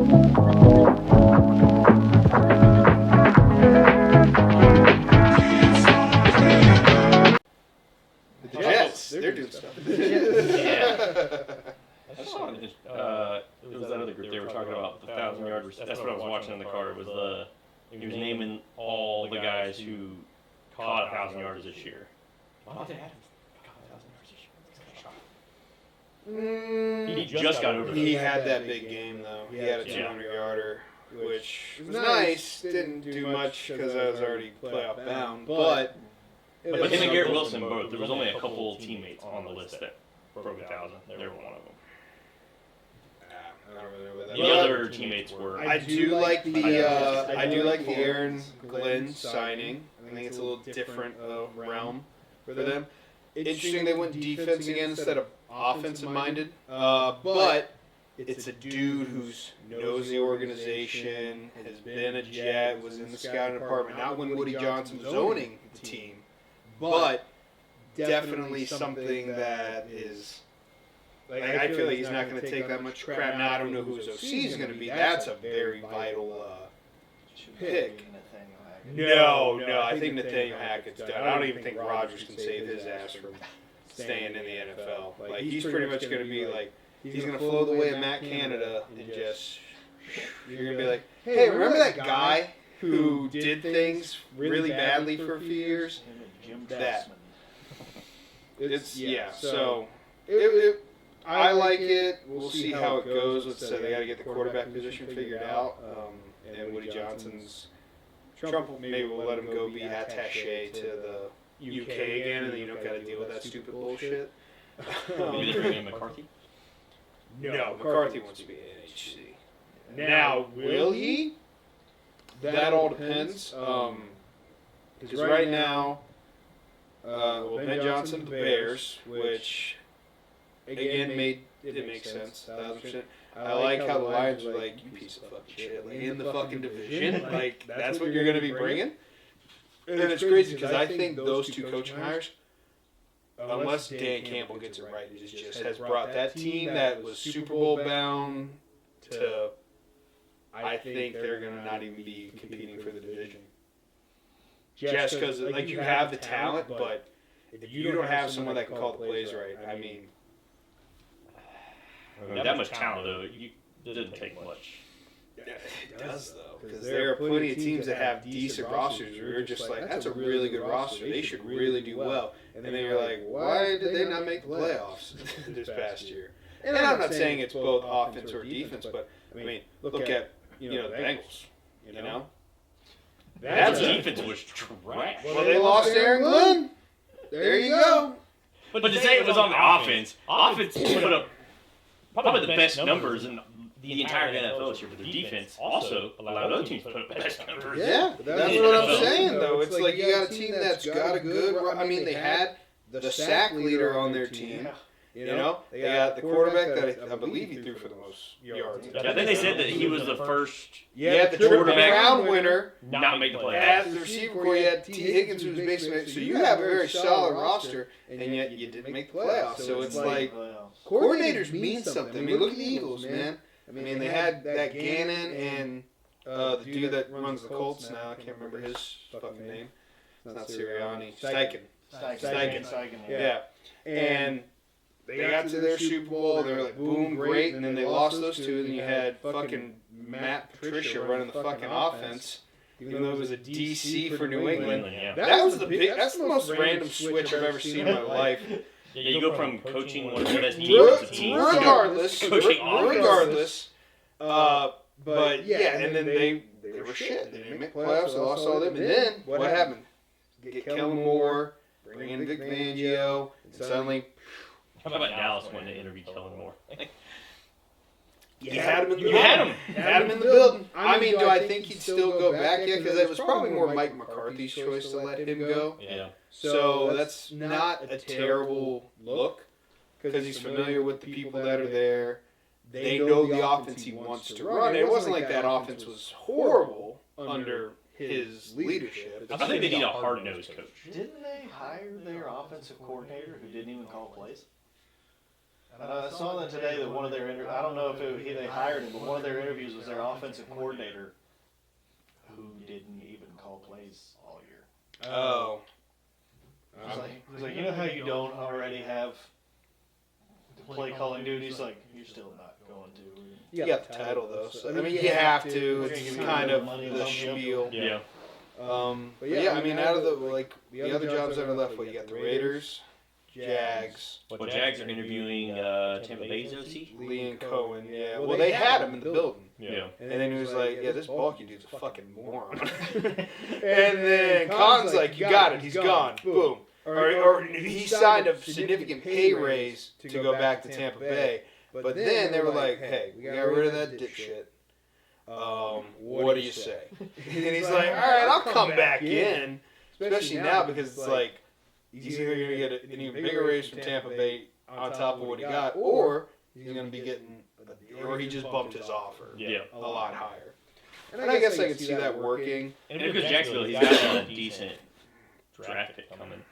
The Jets, they're doing stuff. I saw it. It was that other group they were talking about the 1,000-yard. That's what I was watching in the car. It was he was naming all the guys who caught 1,000 yards this year. Why did they have caught 1,000 yards this year? He just got over. He had that big game though. He had a 200-yarder, which was nice. Didn't do much because I was already playoff bound, but him and Garrett Wilson both. There was only a couple teammates on the list that broke 1,000. They were one of them. I don't really know what that the other teammates were. I do like the Aaron Glenn signing. I think it's a little different realm for them. Interesting they went defense again instead of offensive minded. But it's a dude who knows the organization, has been a Jet, was in the scouting department. Not when Woody Johnson was owning the team, but definitely something that is. Like, I feel like he's not going to take that much crap. Now, I don't know who his OC is going to be. That's a very vital pick. No, I think Nathaniel Hackett's done. I don't even think Rodgers can save his ass from staying in the NFL. Like, he's pretty much going to be like, he's going to flow the way of Matt Canada and just, you're going to be like, hey, remember that guy who did things really badly for a few years? That. So I like it. We'll see how it goes. Let's say they got to get the quarterback position figured out. And Woody Johnson's Trump maybe will let him go be attaché to the UK again, and then you don't got to deal with that stupid bullshit. Maybe they bring in McCarthy? No, McCarthy wants to be NHC. Now, will he? That all depends. Because right now, Ben Johnson, the Bears, which again it makes sense, 1,000%. I like how the Lions were like, you piece of fucking shit, like in the fucking division, like that's what you're gonna be bringing. And it's crazy because I think those two coaching hires, unless Dan Campbell gets it right, just has brought that team that was Super Bowl bound to. I think they're gonna not even be competing for the division. Just because, like, you have the talent, but if you don't have someone that can call the plays right, I mean, that much talent, though, it doesn't take much. It does, though, because there are plenty of teams that have decent rosters where you're just like, that's a really good roster. They should really do well. And then you're like, why did they not make the playoffs this past year? And I'm not saying it's both offense or defense, but, I mean, look at, the Bengals, you know? That defense was trash. Well, they lost Aaron Glenn. There you go. But to say it was on the offense put up probably the best numbers in the entire NFL this year, but their defense also allowed other teams to put up best numbers. Yeah, that's what I'm saying, though. It's like you got a team that's got a good – I mean, they had the sack leader on their team. You know, they got the quarterback that I believe he threw for the most yards. Yeah, I think they said that he was the first. Yeah, the Triple Crown winner. Not make the playoffs. As the receiver core, you had T. Higgins, who was basically. So you have a very solid roster, and yet you didn't make the playoffs. So it's like coordinators mean something. I mean, look at the Eagles, man. I mean, they had that Gannon and the dude that runs the Colts now. I can't remember his fucking name. It's not Sirianni. Steichen. Yeah, and. They got to their Super Bowl, they were like, boom, great, and then they lost those two, and then you had fucking Matt Patricia running the fucking offense, even though it was a DC for New England. That's the most random switch I've ever seen in my life. Yeah, you go from coaching one of the best teams regardless, but yeah, and then they were shit. They didn't make playoffs, they lost all of them, and then what happened? Get Kellen Moore, bring in Vic Fangio, and suddenly... How about Dallas when they interviewed Kellen Moore? You had him in the building. I mean, do I think he'd still go back yet? Because it was probably more Mike McCarthy's choice to let him go. Yeah. So that's not a terrible look because he's familiar with the people that are there. They know the offense he wants to run. It wasn't like that offense was horrible under his leadership. I think they need a hard-nosed coach. Didn't they hire their offensive coordinator who didn't even call plays? And I saw that today that one of their I don't know if they hired him, but one of their interviews was their offensive coordinator, who didn't even call plays all year. Oh. He's like, you know how you don't already have play calling duties? Like, you're still not going to. You got the title though, so I mean you have to. It's kind of the spiel. Yeah. But yeah, I mean out of the other jobs that are left, you got the Raiders, Jags. Well, Jags are interviewing Tampa Bay's OC. Lee and Cohen, yeah. Well, they had him in the building. Yeah. And then he was like, yeah, this bulky dude's a fucking moron. And then Khan's like, you got it, he's gone. Boom. Or he signed a significant pay raise to go back to Tampa Bay. But then they were like, hey, we got rid of that dipshit. What do you say? And he's like, all right, I'll come back in. Especially now because it's like, he's either going to get an even bigger raise from Tampa Bay on top of what he got, or he's going to be getting, or he just bumped his offer a lot higher. And I guess I could see that working. And because Jacksonville, he's got a decent draft pick coming.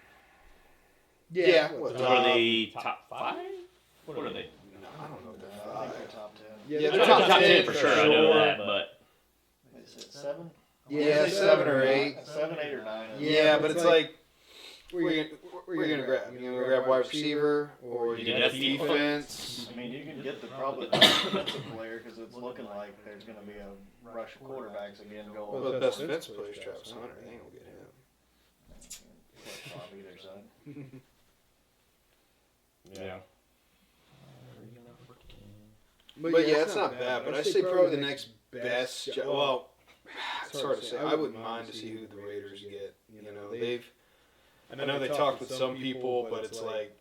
Yeah. What are they, top 5? What are they? I don't know if they're I think 5. they're top 10. Yeah, They're top 10 for sure, I know that, but... Is it 7? Yeah, 7 or 8. 7, 8, or 9. Yeah, but it's like, where you going to grab? You going to grab wide receiver, or you Yeah, get defense? I mean, you can get probably the best defensive player because it's looking like there's going to be a rush of quarterbacks again going. Well, the best defensive player is Travis Hunter. They ain't going to get him. Off either side. Yeah. But yeah, it's not bad. But I say probably the next best job. Well, it's hard to say. I wouldn't mind to see who the Raiders get. You know, I know they talked with some people, but it's like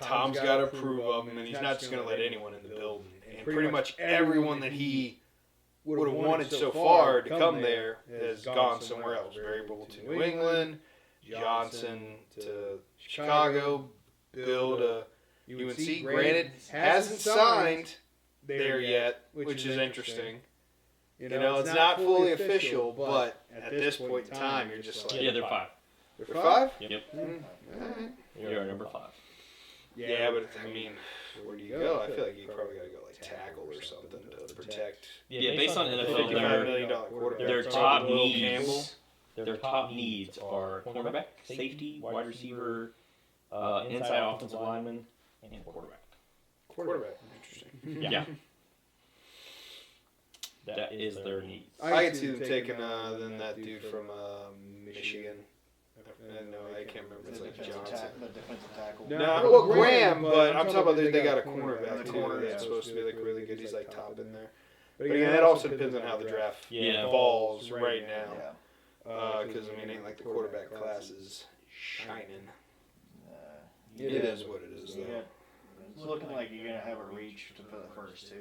Tom's got to approve of him, and he's not just going to let anyone in the building. And pretty much everyone that he would have wanted so far to come there has gone somewhere else. Variable to New England, Johnson to Chicago, Bill to UNC. Granted, hasn't signed there yet, which is interesting. You know, it's not fully official, but at this point in time, you're just like... Yeah, they're 5. They're 5? Yep. Alright. You're number 5. Yeah, but I mean, where do you go? I feel like you probably got to go like tackle or something to protect. Yeah, based on NFL, $55 million quarterback. their top Will needs... Campbell. Their top needs are cornerback, safety, wide receiver, inside offensive lineman, and quarterback. Quarterback. Interesting. Yeah. That is their needs. I could see them taking then that dude from Michigan. No, I can't remember. It's like Johnson. The defensive tackle. No, well, Graham, but I'm talking about they got a cornerback too that's supposed to be like really good. He's like top in there. But again, that also depends on how the draft falls right now. Because I mean, ain't like the quarterback class is shining. It is what it is, though. It's looking like you're gonna have a reach for the first 2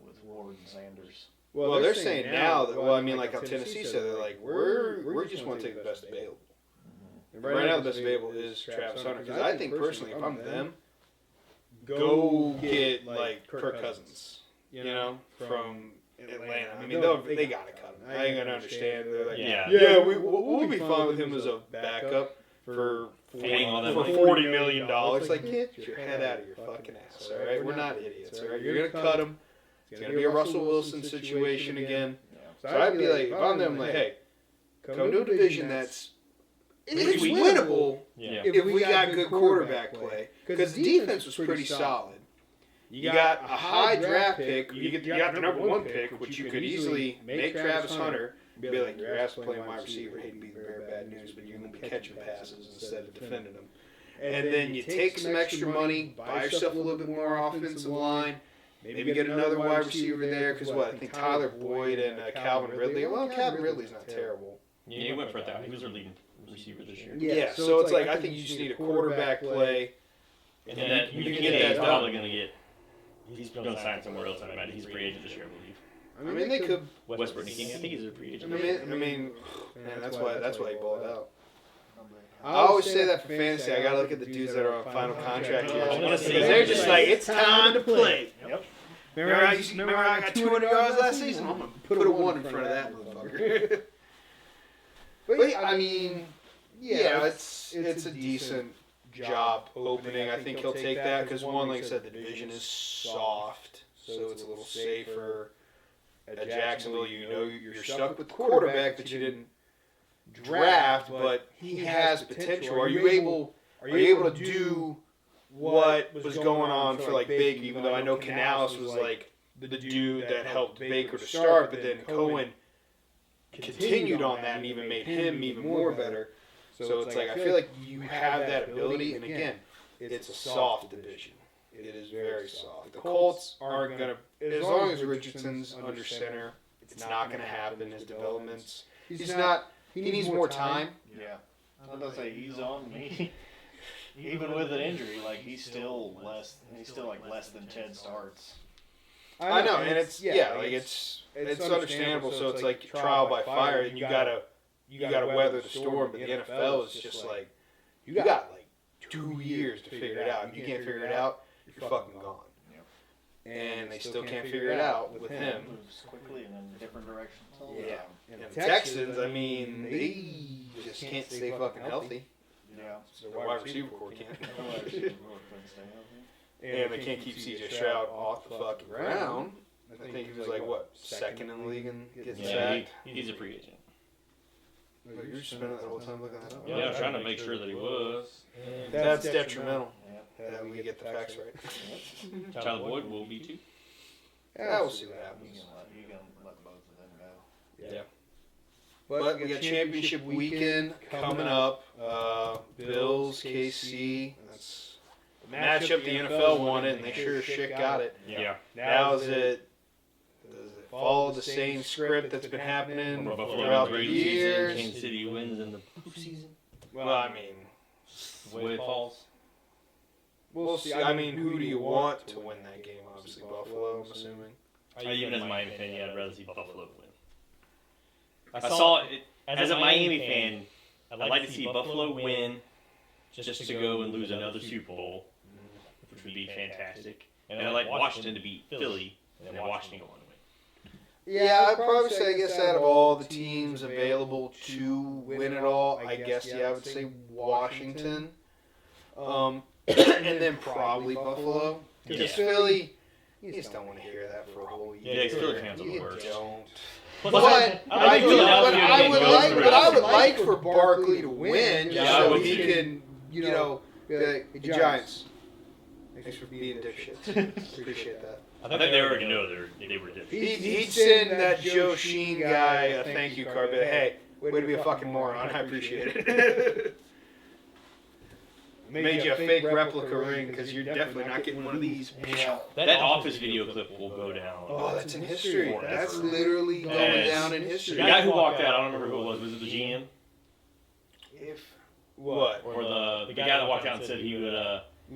with Ward and Sanders. Well, they're saying now that, well, I mean, like how Tennessee said, they're like, we just want to take the best available. And right now, the best available is Travis Hunter. Because I think, personally, if I'm them, go get, like, Kirk Cousins, you know, from Atlanta. I mean, they got to cut him. I ain't going to understand. They're like, we'll be fine with him as a backup for $40 million. Like, get your head out of your fucking ass, all right? We're not idiots, all right? You're going to cut him. It's going to be a Russell Wilson situation again. So I'd be like, if I'm them, like, hey, come to a division that's it's winnable if we got good quarterback play. Because the defense was pretty solid. You got a high draft pick. You got the number 1 pick, which you could easily make Travis Hunter be like, your ass playing wide receiver. Hate to be the very bad news, but you're going to be catching passes instead of defending them. And then you take some extra money, buy yourself a little bit more offensive line. Maybe get another wide receiver there, because I think Tyler Boyd and Calvin Ridley. Well, Calvin Ridley's not terrible. Yeah, he went for 1,000. He was their leading receiver this year. Yeah, so it's like I think you just need a quarterback play. And then you can get that. He's probably going to get. He's going to sign somewhere else. I imagine he's free agent this year, I believe. I mean, they could. Westbrook, I think he's a free agent. I mean, man, that's why he balled out. I always say that for fantasy. I gotta look at the dudes that are on final contract years. They're just like, it's time to play. Yep. Remember I got 200 yards last season? I'm gonna put a 1 in front of that motherfucker. But yeah, I mean, yeah, it's a decent job opening. I think he'll take that because, one, like I said, the division is soft, so it's a little safer. At Jacksonville, you know you're stuck with the quarterback that you didn't draft, but he has potential. Are you able to do what was going on for like Baker? Even though I know Canales was like the dude that helped Baker to start, but then Cohen continued on that and even made him even more better. So it's like I feel like you have that ability, and again, it's a soft division. It is very soft. The Colts aren't gonna, as long as Richardson's under center, it's not gonna happen. His developments, he's not. He needs more time. Yeah, I was about to say he's on me. Even with an injury, like he's still like less than 10 starts. I know, and it's it's understandable. So it's like trial by fire, and you gotta weather the storm. But the NFL is just like you got like 2 years to figure it out. If you can't figure it out, you're fucking gone. Yep. And they still can't figure it out with him. Moves quickly and in different directions. Yeah. And the Texans, I mean, they just can't stay fucking healthy. Yeah. So their wide receiver core can't. And they can't keep C.J. Stroud off the fucking ground. I think he was like, what, second in the league and getting sacked? He's a free agent. Well, you were spending that whole time looking that up. Yeah, I was trying to make sure that he was. That's detrimental. That we get the facts right. Tyler Boyd will be too. Yeah, we'll see what happens. You can let both of them go. Yeah. But we got championship weekend coming up. Bills, KC. That's the matchup the NFL wanted, and they sure as shit got it. Yeah. Now does it follow the same script that's been happening throughout the years? Kansas City wins in the postseason. Well, I mean, The way it falls. we'll see. I mean, who do you want to win that game? Obviously, Buffalo, I'm assuming. Even as a Miami fan, yeah, I'd rather see Buffalo win. I saw it as a Miami fan. I'd like to see Buffalo win just to go and lose another Super Bowl, which would be fantastic. And I'd like Washington to beat Philly, and then Washington go on to win. Yeah, I'd probably say, I guess, out of all the teams available to win it all, I guess, yeah, I would say Washington. And then probably Buffalo. Because Philly, you just don't want to hear that for a whole year. Yeah, Philly fans are the You worst. don't. But I would like for Barkley to win, just so he can, be like, hey, Giants, thanks for being dipshits. Appreciate that. I think they already know they were different. He'd send that Joe Sheen guy a thank you card, but hey, way to be a fucking moron. I appreciate it. Made you a fake replica ring because you're definitely not getting one of these. Yeah. That Office video clip will go down. Oh, that's in history. Forever. That's literally going down in history. The guy who walked out, I don't remember who it was. Was it the GM? What? Or the guy that walked out and said he would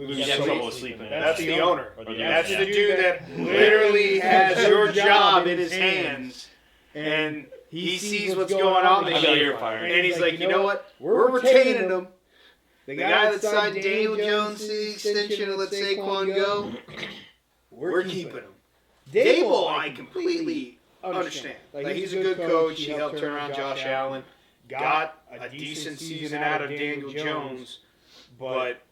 he'd have trouble sleeping? That's the owner. Or the That's owner, the dude that literally has your job in his hands, and he sees what's going on I this got year, your fire. and he's like, you know what? We're retaining him. The guy that signed Daniel Jones to the extension and let Saquon go, we're keeping him. Dable, I completely understand. Like, he's a good coach. He helped turn around Josh Allen. Got a decent season out of Daniel Jones. But,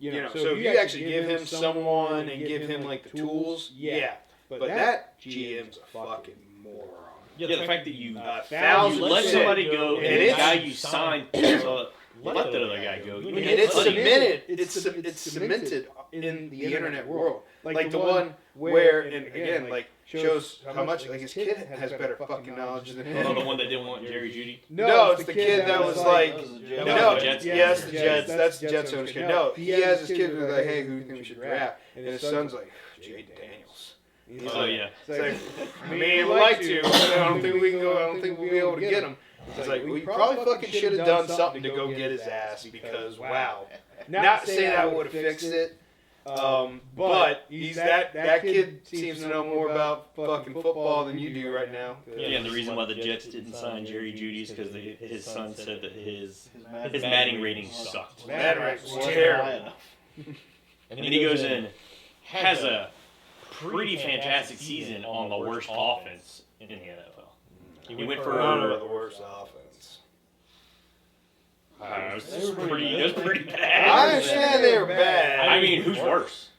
so if you actually give him someone and give him, like, the tools, yeah. But that GM's a fucking moron. Yeah, the fact that you let somebody go and and the it's- guy you signed let the other guy go. And it's cemented. It's cemented in the internet world. Like the one where, and again, like shows how much like his kid has better fucking knowledge than him. Oh, the one that didn't want Jerry Judy? No, it's the kid that was like, That was no, the Jets. yes, the Jets. That's the Jets owner's kid. No, he has his kid who's like, hey, who do you think we should draft? And his son's like, Jaden Daniels. He's Oh, like, yeah. It's like, I mean, I'd like to, but I don't think we can go. I don't think we'll be able to get him. It's like, well, you probably fucking should have done something to go get his ass because, wow. Not saying that would have fixed it, but he's that kid seems to know more about fucking football than you do right now. Yeah, and the reason why the Jets didn't sign Jerry Judy is because his son said that his batting rating sucked. That right was terrible. And then he goes in, has a pretty fantastic season on the worst offense in the NFL. He went for the worst offense. It was pretty bad. I understand they were bad. I mean, who's worse?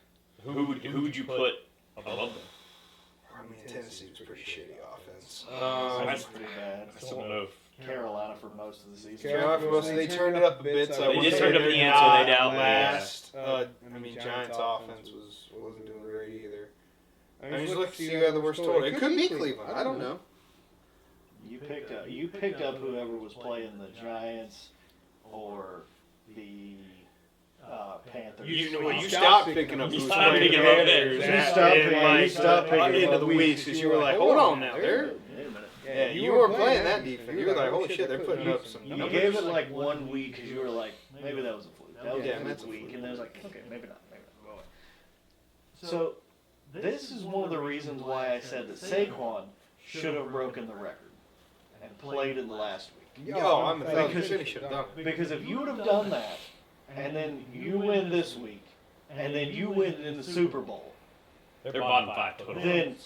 Who would you put above them? I mean, Tennessee was pretty shitty offense. That's pretty bad. I don't know. Carolina for most of the season. Carolina for most, they turned it up a bit. So They did turn it up at the end, so they outlast. I mean, Giants' offense wasn't doing great either. I mean, just look to see who had the worst total. It could be Cleveland. I don't know. You picked up whoever was playing the Giants or the Panthers. You stopped picking up who was stopped playing the picking up Panthers. You stopped picking At the end up of the week because you were like, hold on now, they're. Wait a minute. Yeah, you weren't playing that defense. You were like, holy shit, they're putting up some You numbers. gave it like 1 week because you were like, maybe that was a fluke. That was Yeah, a that's good a week. fluke. And then it was like, okay, maybe not. Go away. So, this is one of the reasons why I said that Saquon should have broken the record and played in the last week. Yo, I'm a fan. Because- He should have done it. Because if you would have done that, and then you win this week, and then you win in the Super Bowl, They're bottom 5 total. then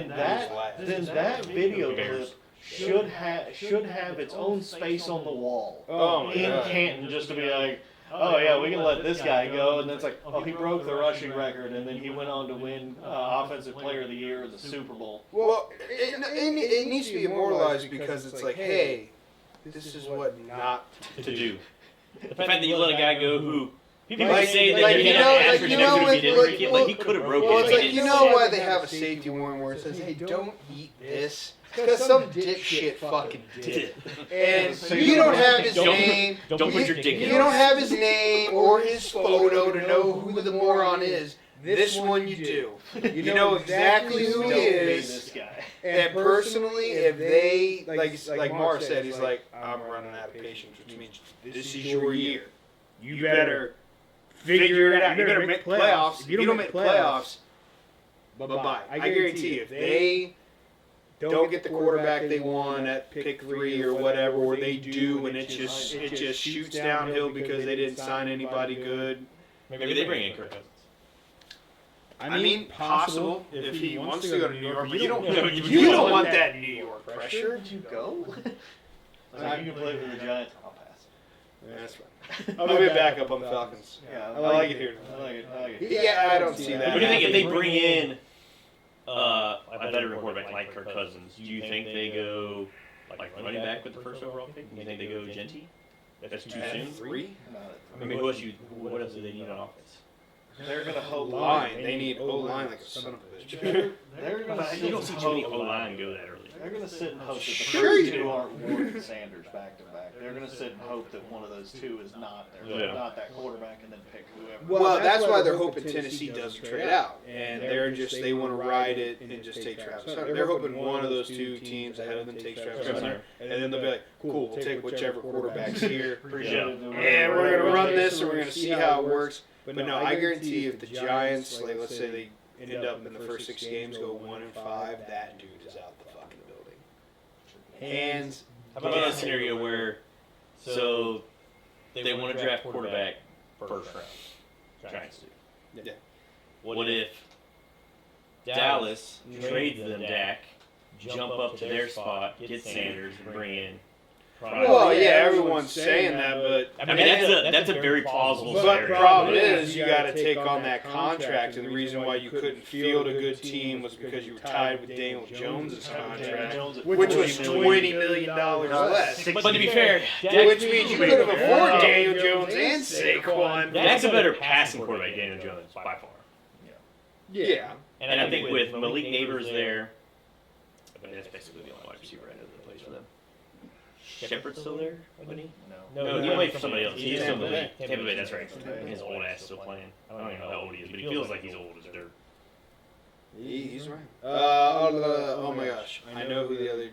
that video clip should have its own space on the wall Oh my in God. Canton just to be like, oh yeah, we can let this guy go, and then it's like, oh, he broke the rushing record, and then he went on to win Offensive Player of the Year in the Super Bowl. Well, it needs to be immortalized because it's like, hey, this is what not to do. The fact that you let a guy go who people Like- say that like, they're you gonna know, ask like, for you next know, week, he didn't like, break it. Like he could have broken Well, it. it's but like, he you didn't. know why they have a safety warning where it says, hey, don't eat this? Because some dipshit fucking did. And So you don't have his Don't- name. don't put your dick in You it. don't have his name or his photo to know who the moron is. This one you do. You know exactly who Don't he be is. this guy. And personally, if they, like Mara said, he's like, I'm running out of patience, which means this is your year. You better figure it out. You better make playoffs. If you don't make playoffs, bye-bye. I guarantee you, if they don't get the quarterback they want at pick 3 or whatever, or they do, and it just shoots downhill because they didn't sign anybody good. Maybe they bring in Kirk Cousins. I mean, possible if he wants to go to New York, but you don't. No, You don't want that New York pressure. Did you go? Like, you can play for the Giants. I'll pass. That's fine. I'll be back up on the Falcons. Yeah, I like it here. I like it. Yeah, I don't see that. What do you think if they bring in a veteran quarterback like Kirk Cousins? Do you think they go like running back with the first overall pick? Do you think they go Genty? If that's too soon? 3? I mean, what else do they need on offense? They're gonna hope Line. They need O-line like a son of a bitch. They're gonna. You don't see too many O-line go that early. They're gonna sit and hope that the Sure first you two do. aren't Ward and Sanders back to back. They're gonna sit and hope that one of those two is not not that quarterback, and then pick whoever. Well, that's why they're hoping Tennessee doesn't trade out, and they want to ride it and just take Travis Hunter. They're hoping one of those two teams ahead of them takes Travis Hunter, and then they'll be like, cool, we'll take whichever quarterback's here, and we're gonna run this, and we're gonna see how it works. But no, I guarantee you if the Giants, like, let's say they end up in the first 6 games, go 1-5, that dude is out the fucking building. Hands. How about a scenario where, so they want to draft quarterback first round? Giants do. Yeah. What if Dallas trades them Dak, jump up to their spot, get Sanders, and bring in? Well, yeah, everyone's saying that, but I mean that's a very plausible But scenario. the problem is you got to take on that contract, and the reason why you couldn't field a good team was because you were tied with Daniel Jones's contract, which was $20 million less. But to be fair, Which means you could have afforded Daniel Jones and Saquon. Dak's a better passing quarterback than Daniel Jones by far. Yeah. And I think with Malik Neighbors there, I mean, that's basically the only wide receiver I know that plays for them. Shepard's still there, wasn't he? No, he played for somebody else. He's still in the league. Tampa Bay, that's right. His old ass still playing. I don't even know how old he is, but he feels like he's old as dirt. He's right. Oh my gosh, I know who the other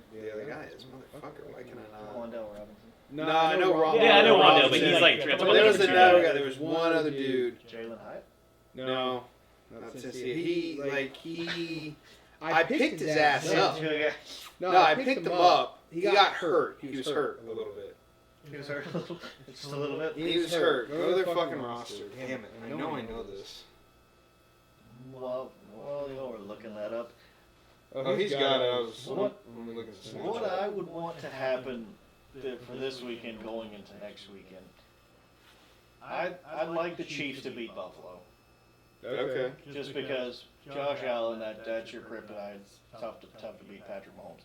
guy is. Motherfucker, why can I not? Wandale Robinson. No, I know Rondell. Yeah, I know Rondell, but he's like. There was another guy. There was one other dude. Jalen Hyatt. No, not Tennessee. I picked his ass up. No, I picked him up. He got hurt. He was hurt a little bit. He was hurt just a little bit. He was hurt. Go to their fucking roster. Damn it. I know this. Well, you know, we're looking that up. Oh, he's got it. What I would want to happen for this weekend going into next weekend. I'd like the Chiefs to beat Buffalo. Okay. Just because Josh Allen, that's your kryptonite. It's tough to beat Patrick Mahomes.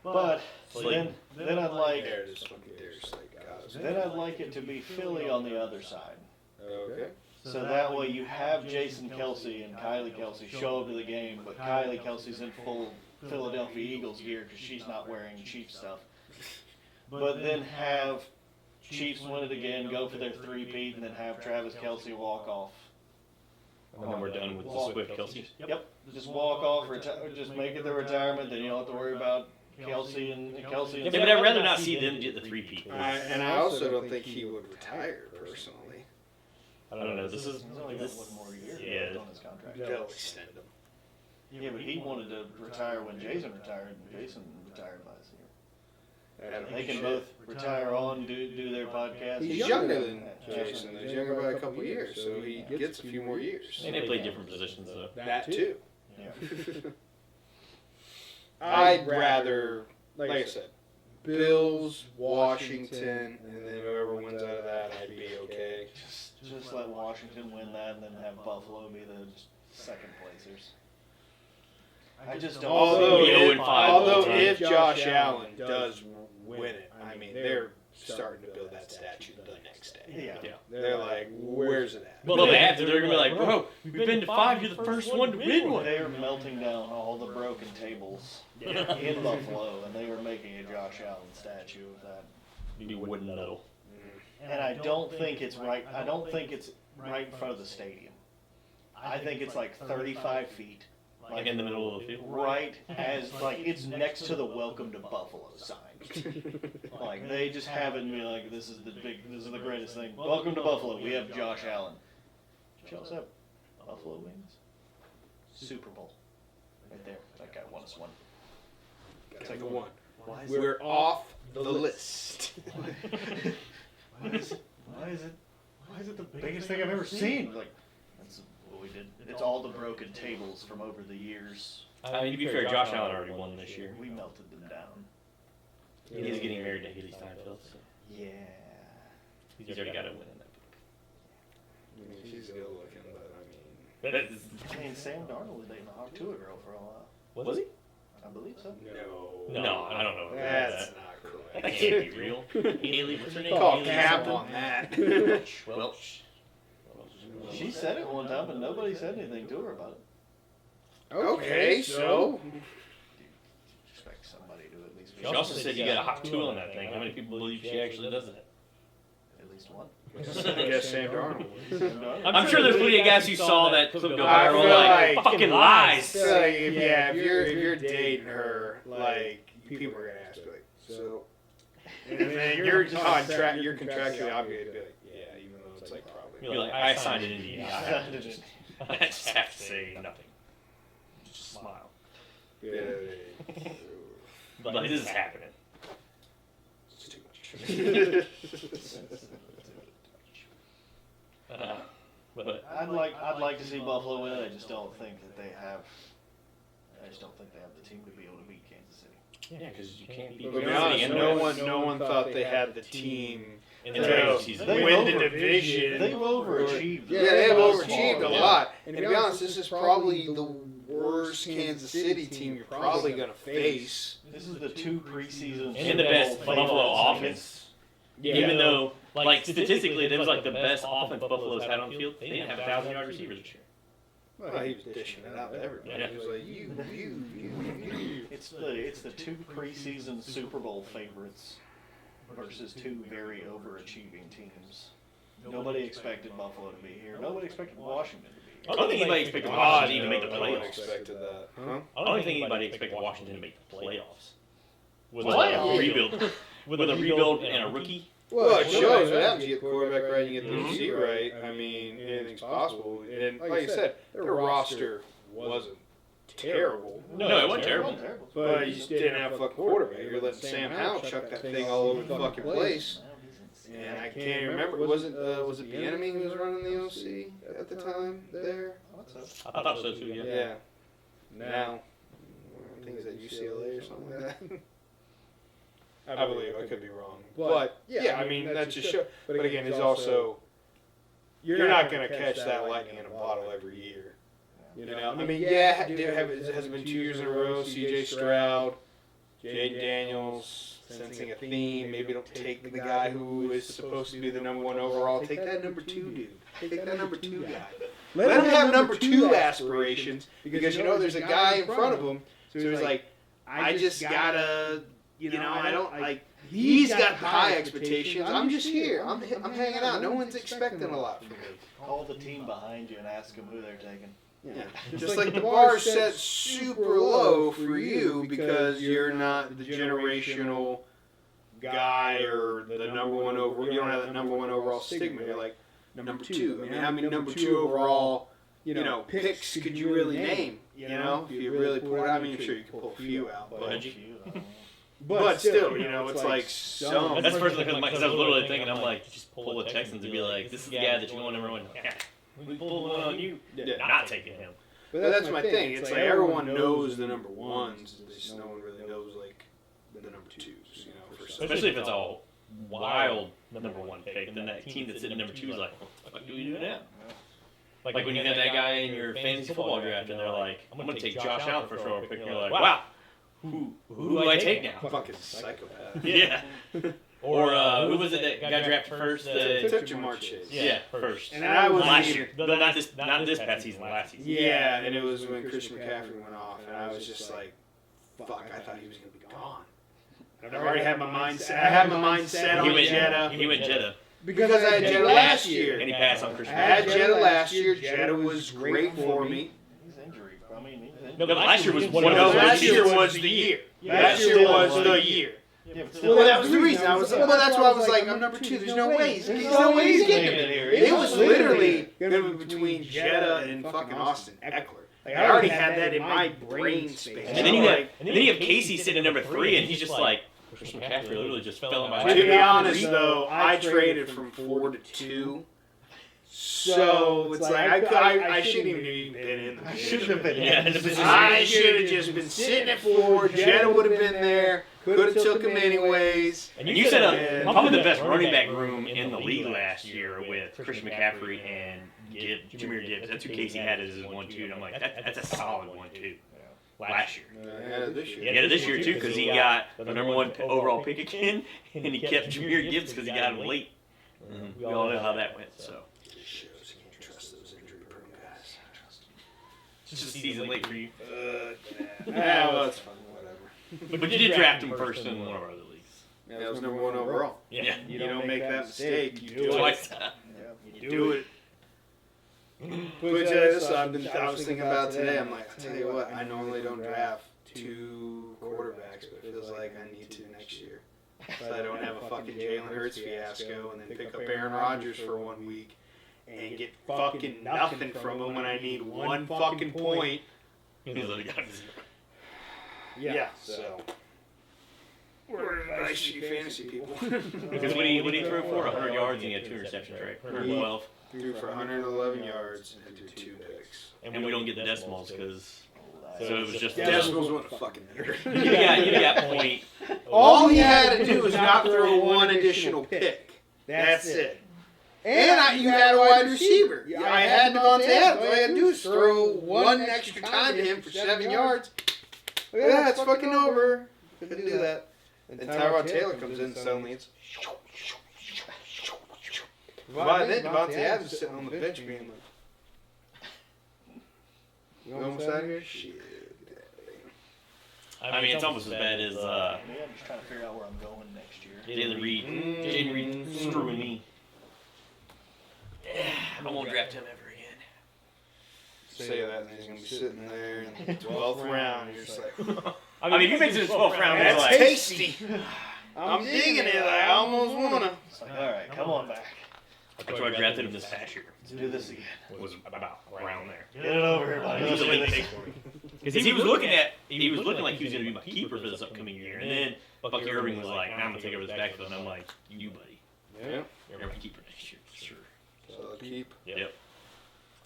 But then I'd like it to be Philly on the other side. Okay. So that way you have Jason Kelsey and Kylie Kelsey show up to the game, but Kylie Kelsey's in full Philadelphia Eagles gear because she's not wearing Chiefs stuff. But then have Chiefs win it again, go for their three-peat, and then have Travis Kelsey walk off. And then we're done with the Swift Kelsey. Yep. Just walk off, just make it the retirement, then you don't have to worry about Kelsey and Kelsey. Yeah, but I'd rather not see them get the three-peat. And I also don't think he would retire personally. I don't know. This is He's only got one more year left on his contract. They'll extend him. Yeah, but he wanted to retire when Jason retired, and Jason retired last year. They can both retire on, do their podcast. He's younger than Jason. He's younger by a couple years, so he gets a few more years. And they play different positions, though. That too. Yeah. I'd rather, like I said, Bills, Washington, and then whoever wins out of that, I'd be okay. Just let Washington win that, and then have Buffalo be the second placers. I just don't. Although if Josh Allen does win it, I mean they're starting to build that statue the next day. Yeah. They're like, where's it at? Well, they have to. They're gonna be like, bro, we've been to 5. You're the first one to win one. They are melting down all the broken tables in Buffalo, and they are making a Josh Allen statue of that. You do wooden metal. And I don't think it's right. I don't think it's right in front of the stadium. I think it's like 35 feet. Like in the middle of the field. Right as like it's next to the "Welcome to Buffalo" sign. Like they just have it and be like, this is the greatest thing. Welcome to Buffalo. We have Josh Allen. Show us up. Buffalo wins. Super Bowl. Right there. That guy won us one. Take a one. We're off the list. Why is it the biggest thing I've ever seen? Like, that's what we did. It's all the broken tables from over the years. I mean, to be fair, Josh Allen already won this year. We melted them down. He's getting married to Haley Steinfeld. So Yeah. he's already got a win in that. I mean, she's good looking, but I mean. Sam Darnold was dating a Hawk Tua girl for a while. Was he? I believe so. No, I don't know. That's not correct. That can't be real. Haley, what's her name? Call Haley cap something? on that. Welch. She said it one time, but nobody said anything to her about it. Okay, so. Expect somebody to at least. She also said you got a hot tool on that thing. How many people believe she actually does it? At least one. I guess Sam Darnold. I'm sure there's plenty of guys who saw that clip go I viral feel like, like fucking lies. So, like, if you're dating her, like people are gonna ask you, like, so, and then you're contractually obligated to be like, yeah, even though it's like probably. You're like, I signed an NDA. I just have to say nothing. Just smile. Yeah, But this is happening. it's too much. But I'd like to see Buffalo win. I just don't think that they have. I just don't think they have the team to be able to beat Kansas City. yeah, because you can't beat But to be Kansas honest, City. no one thought they had the team In to the regular season. win the division. They've overachieved. Yeah, they have overachieved a lot. And to be honest, this is probably the worst Kansas City team you're probably going to face. This is the 2 preseason. And the best Buffalo offense. Even though, like, statistically, that was like the best offense Buffalo's had on the field. They didn't have 1,000-yard receivers this year. Well, he was dishing it out to everybody. Yeah. He was like, you. It's the 2 preseason Super Bowl favorites versus 2 very overachieving teams. Nobody expected Buffalo to be here. Nobody expected Washington to be I here. don't think anybody expected Washington to make the No one playoffs. expected that. Huh? I don't think anybody expected Washington to make the playoffs. With Playoffs? a rebuild. With a rebuild and a rookie. Well, it shows what happens. You get the quarterback right, you get the receiver right. I mean, anything's possible. And like I said, their roster wasn't terrible. No, it wasn't terrible. But you just didn't have a fucking quarterback. You're letting Sam Howell chuck that thing all over the fucking place. And I can't even remember. Was it the enemy who was running the OC at the time there? I thought so too, yeah. Yeah. Now, I think it's at UCLA or something like that. I believe. I could be wrong. But yeah, I mean, that's just show. But again, he's also... You're not going to catch that lightning in a bottle every year. You know? I mean, it has been 2 years in a row. C.J. Stroud, Jaden Daniels, sensing a theme. Maybe don't take the guy who is supposed to be the number 1 overall. Take that number 2 dude. Take that number 2 guy. Let him have number 2 aspirations because, there's a guy in front of him. So he's like, I just got to, I don't like... He's got high expectations. I'm just here. I'm hanging out. No one's expecting a lot from me. Call the team behind you and ask them who they're taking. Yeah. Just like the bar set super low for you because you're not the generational guy or the number 1 overall. You don't have that number 1 overall stigma. You're like number 2. I mean, how many number 2 overall, picks could you really name? If you really pull it out. I mean, I'm sure you can pull a few out, but still, it's like some. That's personally because I was literally thinking, I'm like, just pull the Texans and be like, this is the guy that you want everyone. Yeah, we pull one on you. Not taking him. But that's my thing. It's like everyone knows the number 1s. Just no one really knows like the number 2s. Especially if it's a wild number 1 pick, then that team that's sitting at number 2 is like, what the fuck do we do now? Like when you had that guy in your fantasy football draft, and they're like, I'm going to take Josh Allen first round pick, and you're like, wow. Who do I take now? Fucking psychopath. Yeah. Or who was it that got drafted first? Took Jamar Chase. Yeah, first. And I was last year. Not this past season, last season. Yeah, and it was when Christian McCaffrey went off, and I was just like, fuck, I thought he was going to be gone. I've already had my mind set. I had my mind set on Jetta. He went Jetta. Because I had Jetta last year. And he passed on Christian McCaffrey. I had Jetta last year. Jetta was great for me. No, but last year was last year was the year. Last year was the year. Well, that was the reason. That's why I was like, I'm number 2. There's no way. There's no way he's getting him in here. It was literally going to be between Jetta and fucking Austin Eckler. Like, I already had that in my brain space. And then you have Casey sitting at number 3, and he's just like, Christian McCaffrey literally just fell in my lap. To be honest, though, I traded from 4 to 2. So it's like I shouldn't even have been in the position. I should have been in the position. I should have just been sitting at 4. Jetta would have been there. Could have took him anyways. And you said probably the best running back room in the league last year with Christian McCaffrey and Jahmyr Gibbs. That's who Casey had as his 1-2. And I'm like, that's a solid 1-2. Last year. He had it this year too because he got the number 1 overall pick again, and he kept Jahmyr Gibbs because he got him late. We all know how that went. So. It's just a season late for you. Well, it's fine. Whatever. But you did draft him first in one of our other leagues. Yeah, that was number 1 overall. Yeah. You don't make that mistake. You do it. Twice. You do it. Which I was thinking about today. I'm like, I'll tell you what, I normally don't draft 2 quarterbacks, but it feels like I need to next year. So I don't have a fucking Jalen Hurts fiasco and then pick up Aaron Rodgers for 1 week. And get fucking nothing from him when I need 1 fucking point. Yeah, so. We're nice, shitty fantasy people. Because what he threw for 100 yards and he had 2 receptions, right? 112. Threw for 111 yards and threw 2 picks. And we don't get the decimals because. So it was just. Decimals wouldn't fucking matter. You got point. All he had to do was not throw 1 additional pick. That's it. And you had a wide receiver. I had Devontae Adams. All I had to do is throw 1 extra time to him for 7 yards. Yeah, it's fucking over. Couldn't do that. And Tyrod Taylor comes in and suddenly it's... By then, Devontae Adams is sitting on the bench being like... You almost out of here? Shit. I mean, it's almost as bad as... I'm just trying to figure out where I'm going next year. Jalen Reed screwing me. I won't draft him ever again. Say that, and he's going to be sitting there in the 12th round, and you're just like... I mean, if you make it to the 12th round, that's like... tasty. I'm digging it. I almost want to. All right, come on back. That's why I drafted him this past year. Let's do this again. It was about around there. Get it over here, buddy. He was a late pick for me. Because he was looking like he was going to be my keeper for this upcoming year. And then Bucky Irving was like, nah, I'm going to take over this backfield. And I'm like, you, buddy. Yeah. You're my keeper next year, for sure. So keep. Yep.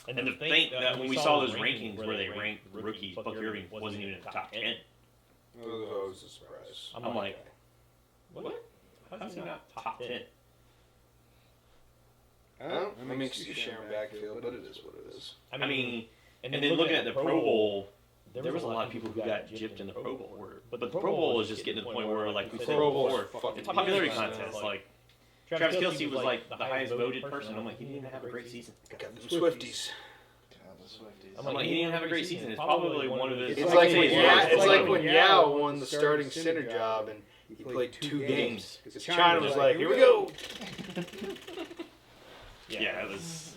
And to think that when we saw those rankings where they ranked rookies, Bucky Irving wasn't even in the top 10. It was always a surprise. I'm like, What? How's he not top 10? That makes you Sharon backfield, but it is what it is. I mean, and then looking at the Pro Bowl, there was a lot of people who got gypped in the Pro Bowl order. But the Pro Bowl is just getting to the point where, like we said before, it's a popularity contest. Like, Travis Kelce was like the highest voted person. I'm like, he didn't have a great season. Got the Swifties. I'm like, he didn't have a great season. It's probably one of his. It's like when Yao won the starting center job and he played 2 games. Because China was like, here we go. Yeah, it was.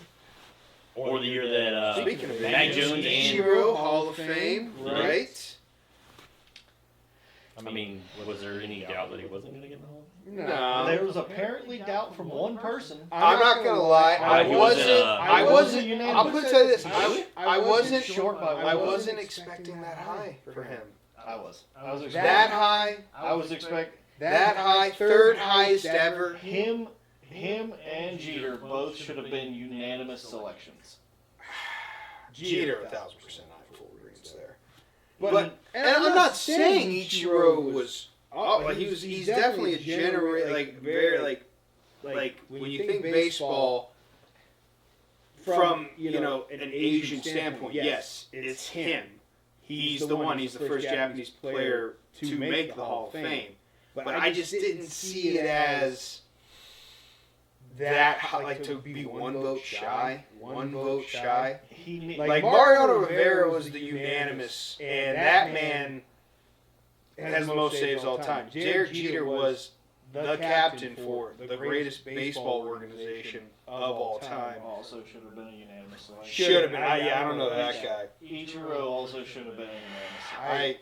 Or the year that Speaking of Mac Jones and Ichiro, Hall of Fame, right? I mean, was there any doubt that he wasn't going to get in the Hall? No. There was apparently doubt from one person. I'm not gonna lie. I wasn't. unanimous. I'll put it this. I wasn't short by one. I wasn't expecting that high for him. I was expecting That high. I was expecting That high. Third highest ever. him and Jeter both should have been unanimous selections. Jeter, 1,000%. I full agreement there. But and I'm not saying Ichiro was. Oh, like he's definitely a very when you think baseball from an Asian standpoint, yes, it's him. He's the one. He's the first Japanese player to make the Hall of Fame. But I just didn't see it as that to be one vote shy. Like Mariano Rivera was the unanimous, and that man has the most saves all time. Derek Jeter was the captain for the greatest baseball organization of all time. Also should have been a unanimous selection. Should have been. I don't know that guy. Ichiro also should have been a unanimous.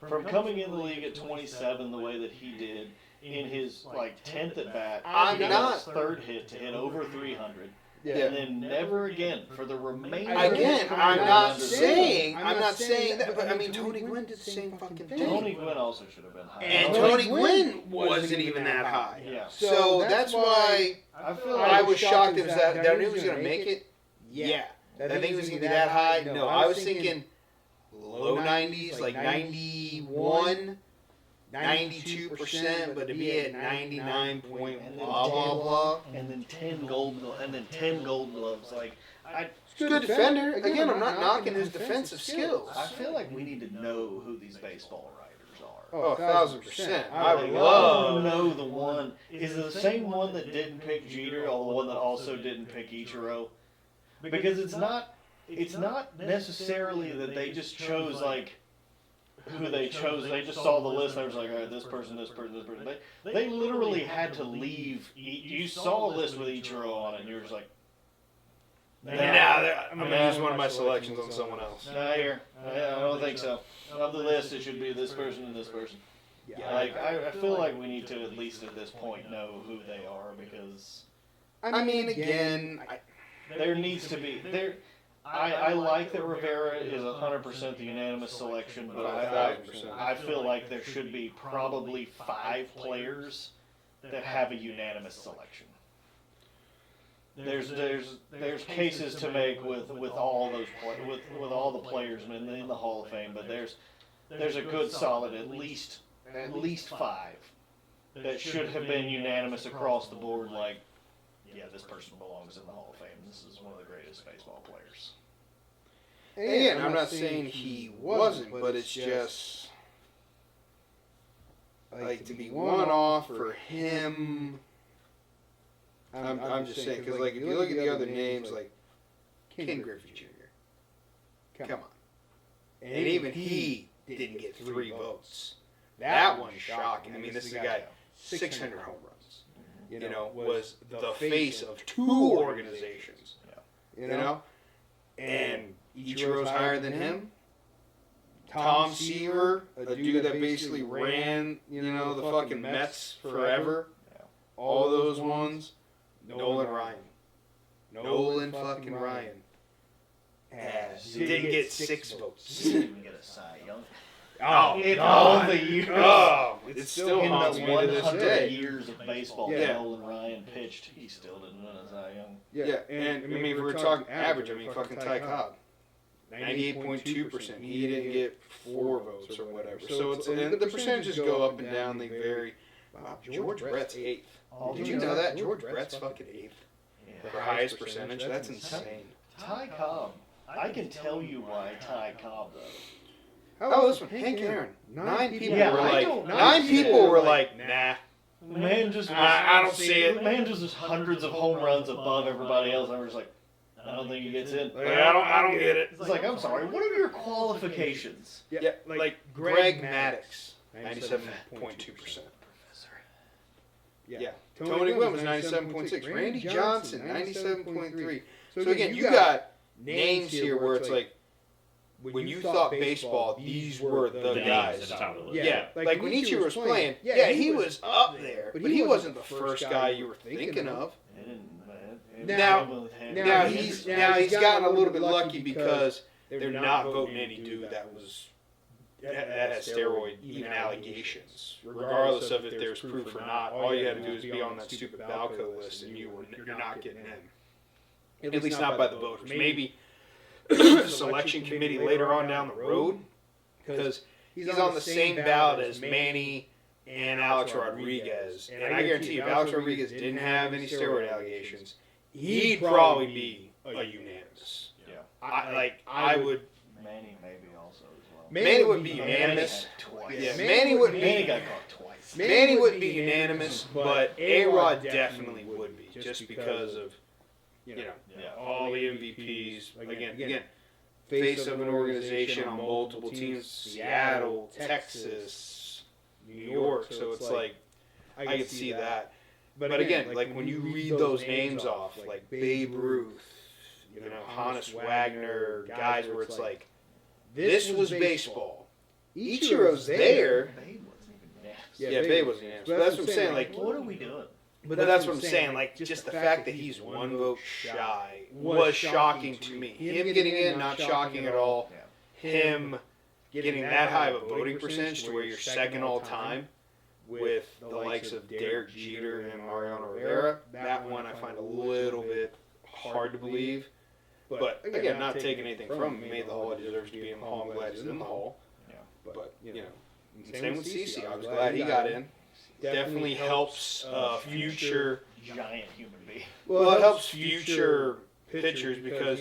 From coming in the league at 27 the way that he did in his 10th at bat, his third hit to hit over 300. Yeah. And then never again for the remainder. Again, I'm not saying that, but I mean Tony Gwynn did the same fucking thing. Tony Gwynn also should have been high. And Tony Gwynn wasn't even that high. Yeah. So that's why I feel like I was shocked it was that I knew he was gonna make it. Yeah. I think he was gonna be that high. No, I was thinking low 90s, like 91. 92%, but to be at 99 point blah blah blah. And then 10 gold gloves. He's a good defender. Again, I'm not knocking his defensive skills. I feel like we need to know who these baseball writers are. Oh, 1,000%. I would love to know the one. Is it the same one that didn't pick Jeter, or the one that also didn't pick Ichiro? Because it's not necessarily that they just chose who they chose. They just saw the list and they was like, all right, this person. They literally had to leave. You saw a list with Ichiro on it, and you're just like, I'm going to use one of my selections on someone else. Not here. I don't think so. Of the list, it should be this person and this person. Yeah. I feel like we need to, at least at this point, know who they are, because I mean, again, there needs to be there. I like that Rivera is 100% the unanimous selection, but I feel like there should be probably 5 players that have a unanimous selection. There's cases to make with all those with all the players in the Hall of Fame, but there's a good solid at least 5 that should have been unanimous across the board. Like, yeah, this person belongs in the Hall of Fame. This is one of the greatest baseball players. And I'm not saying he wasn't, but it's just to be one off for him. I'm just saying, because if you look at the other names, like Ken Griffey Jr. Come on, and even he didn't get 3 votes. That one's shocking. I mean, this is a guy 600 home runs. Was the face of 2 organizations. And Ichiro's higher than him. Tom Seaver, a dude that basically ran, the fucking Mets forever. All those ones. Nolan fucking Ryan. Didn't get 6 votes. Didn't even get a Cy Young. It still haunts me to this 100 day. years of baseball that Nolan Ryan pitched, he still didn't win a Cy Young. Yeah, and I mean, if we're talking average, fucking Ty Cobb, 98.2%. He didn't get 4 votes or whatever. So it's and the percentages go up and down. They vary. Wow, George Brett's 8th. Oh, Did you know that? George Brett's fucking 8th. Yeah. The highest percentage. That's insane. Ty Cobb. I can tell you why Ty Cobb, though. Oh, this one, Hank Aaron. 9 people Yeah, were I like, don't- 9 people were like, nah. The man just I don't see it. The man just was hundreds of home runs above everybody else. I was like, I don't think he gets in. Like, I don't get it. It's like, I'm sorry, what are your qualifications? Yeah, like Greg Maddux, 97.2%. Yeah. Tony Gwynn was 97.6. Randy Johnson, 97.3. So again, you got names here where it's like, when you thought baseball, these were the names guys. at the top of the list. Yeah, like when Ichiro was playing, yeah, he was up there, but he wasn't the first guy you were thinking of. Now he's gotten a little bit lucky because they're not voting any dude that has steroid even allegations, regardless of if there's proof or not. All you had to do is be on that stupid Balco list, and you're not getting in. At least not by the voters. Maybe the selection committee later on down the road, because he's on the same ballot as Manny and Alex Rodriguez. And I guarantee you, if Alex Rodriguez didn't have any steroid allegations, he'd probably be a unanimous. Yeah. I would. Manny maybe also as well. Manny would be unanimous. Yeah, Manny got caught twice. Manny wouldn't be unanimous, but A-Rod definitely would be, just because of, all the MVPs. Again, face of an organization on multiple teams, Seattle, Texas, New York. So it's like, I can see that. But again, like when you read those names off, like Babe Ruth, Hannes Wagner, guys where it's like, this was baseball. Ichiro's there. Babe wasn't even nasty. Yeah, Babe wasn't unanimous. But that's what I'm saying. Like, What are we doing? but that's what I'm saying. Like, just the fact that he's one vote shy was shocking to me. Him getting in, not shocking at all. Him getting that high of a voting percentage to where you're second all time with the likes of Derek Jeter and Mariano Rivera, that one I find a little bit hard to believe. But again, not taking anything from him. He made the Hall. He deserves to be in the Hall. I'm glad he's in the Hall. Yeah. But, same with CeCe. I was glad he got in. Definitely helps future. Giant human being. Well, it helps future pitchers because,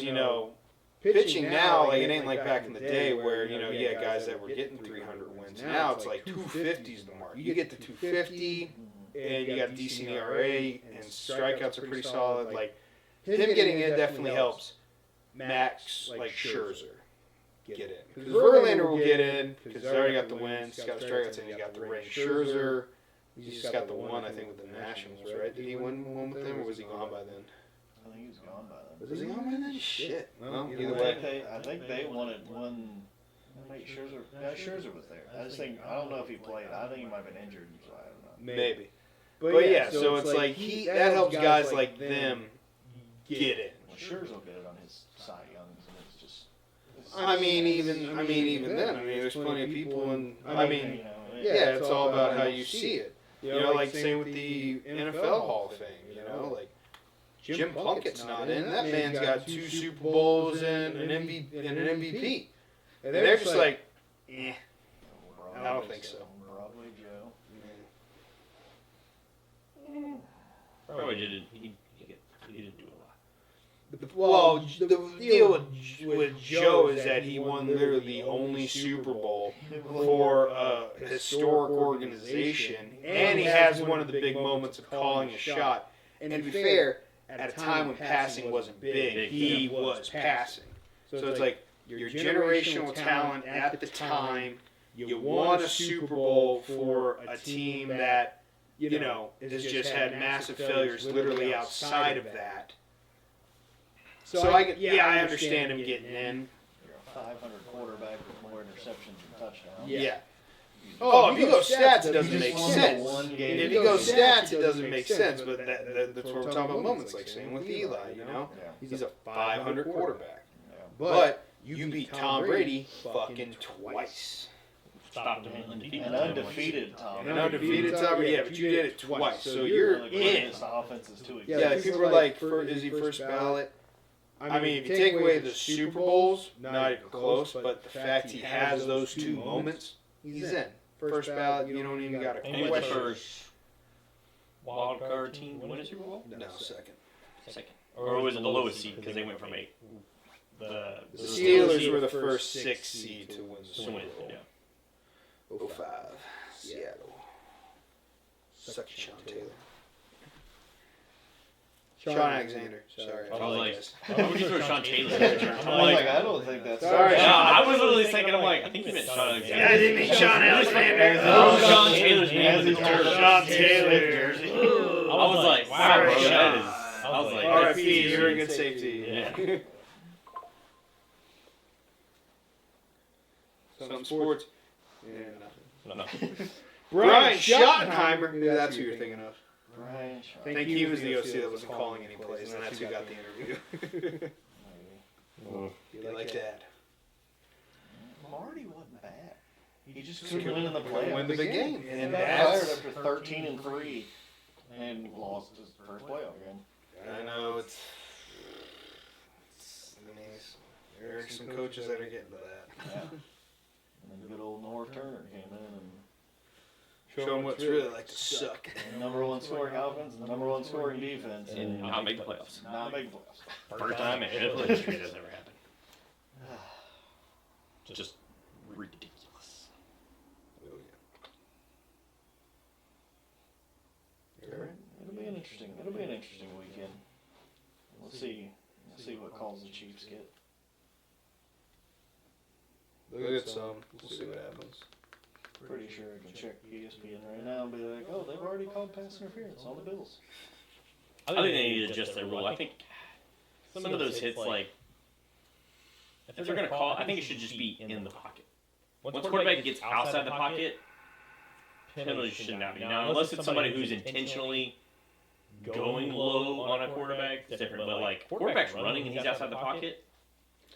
pitching now, like, it ain't like back in the day where, you had guys that were getting 300 wins. Now it's like 250 is the mark. You get to 250, and you got a decent ERA, and strikeouts are pretty solid. Like, him getting in definitely helps Max, like Scherzer, get in. Because Verlander will get in because he's already got the wins, he's got the strikeouts, and he's got the ring. Scherzer, he's just got the one, I think, with the Nationals, right? Did he win one with them, or was he gone by then? I think he was gone by then. Was he gone by then? Shit. Well, either I way. think they wanted one. Wait, Scherzer. Yeah, Scherzer was there. I don't know if he played. I think he might have been injured, so I don't know. Maybe. But yeah, so it's like that helps guys like them get in. Well, Scherzer will get it on his Cy Youngs, and it's just. I mean, even then, there's plenty of people, and yeah, it's all about how you see it. Like same with the NFL Hall of Fame. Like Jim Plunkett's not in. That man's got 2 Super Bowls and an MVP, and they're just like, I don't think so. Broadway Joe. Probably didn't. He didn't do a lot. Well, the deal with Joe is that he won literally the only Super Bowl for a historic organization, and he has one of the big moments of calling a shot. And to be fair, at a time when passing wasn't big, he was passing. So it's like your generational talent at the time, you won a Super Bowl for a team that, has just had massive failures literally outside of that. So I understand him getting in. You're a 500 quarterback with more interceptions and touchdowns. Yeah. Oh, if you go stats, it doesn't make sense. If you go stats, it doesn't make sense. But that's what we're talking about moments like same with Eli. He's a 500 quarterback. But you beat Tom Brady fucking twice. Stopped him undefeated. An undefeated Tom. An undefeated Tom Brady, yeah, but you did it twice. So you're in. Offenses too. Yeah, people are like, is he first ballot? I mean, if you take away the Super Bowls, not even close, but the fact he has those 2 moments, he's in. First ballot, you don't even got a And he was the question. first wild card team to win a Super Bowl? No, second. Second. Or was it the lowest seed because they went from 8? The Steelers were the first 6 seed to win the Super Bowl. Yeah. 05, Seattle. Suck it, Sean Taylor. Sean Alexander. Sorry. I was like, guys. why would you throw Sean Taylor in the term? I'm like, I don't think that's Sorry. No, I was literally thinking, I'm like, I think you meant Sean Alexander. I didn't mean Sean Alexander. Oh, Sean Taylor's name in the jersey. Sean Taylor jersey. I was like, wow, bro, that is. I was like, R.I.P. You're a good safety. Yeah. Some sports. Yeah, nothing. No. Brian Schottenheimer. Maybe that's who you're thinking of. Right. I think he was the OC that wasn't calling any plays, and that's who got the interview. You like that? Marty wasn't bad. He just couldn't win in the playoffs. Win the big game. And And got fired that's... after 13-3 and lost his first playoff game. I know, it's I mean, there are some coaches that are getting to that. Yeah. And then good old Norv Turner came in and Show them what's really like to suck. the number one scoring offense and the number one scoring defense. And not make the playoffs. Not make the playoffs. First time in NFL history that's ever happened. Just ridiculous. It'll be an interesting weekend. We'll see what calls the Chiefs get. Look at some. We'll see what happens. Pretty sure I can check ESPN right now and be like, oh, they've already called pass interference on the Bills. I think they need to adjust their rule. I think some of those hits, like, if they're going to call, I think it should just be in the pocket. Once quarterback gets outside the pocket, penalties should not be. Now, unless it's somebody who's intentionally going low on a quarterback, it's different. But, like, quarterback's running and he's outside the pocket,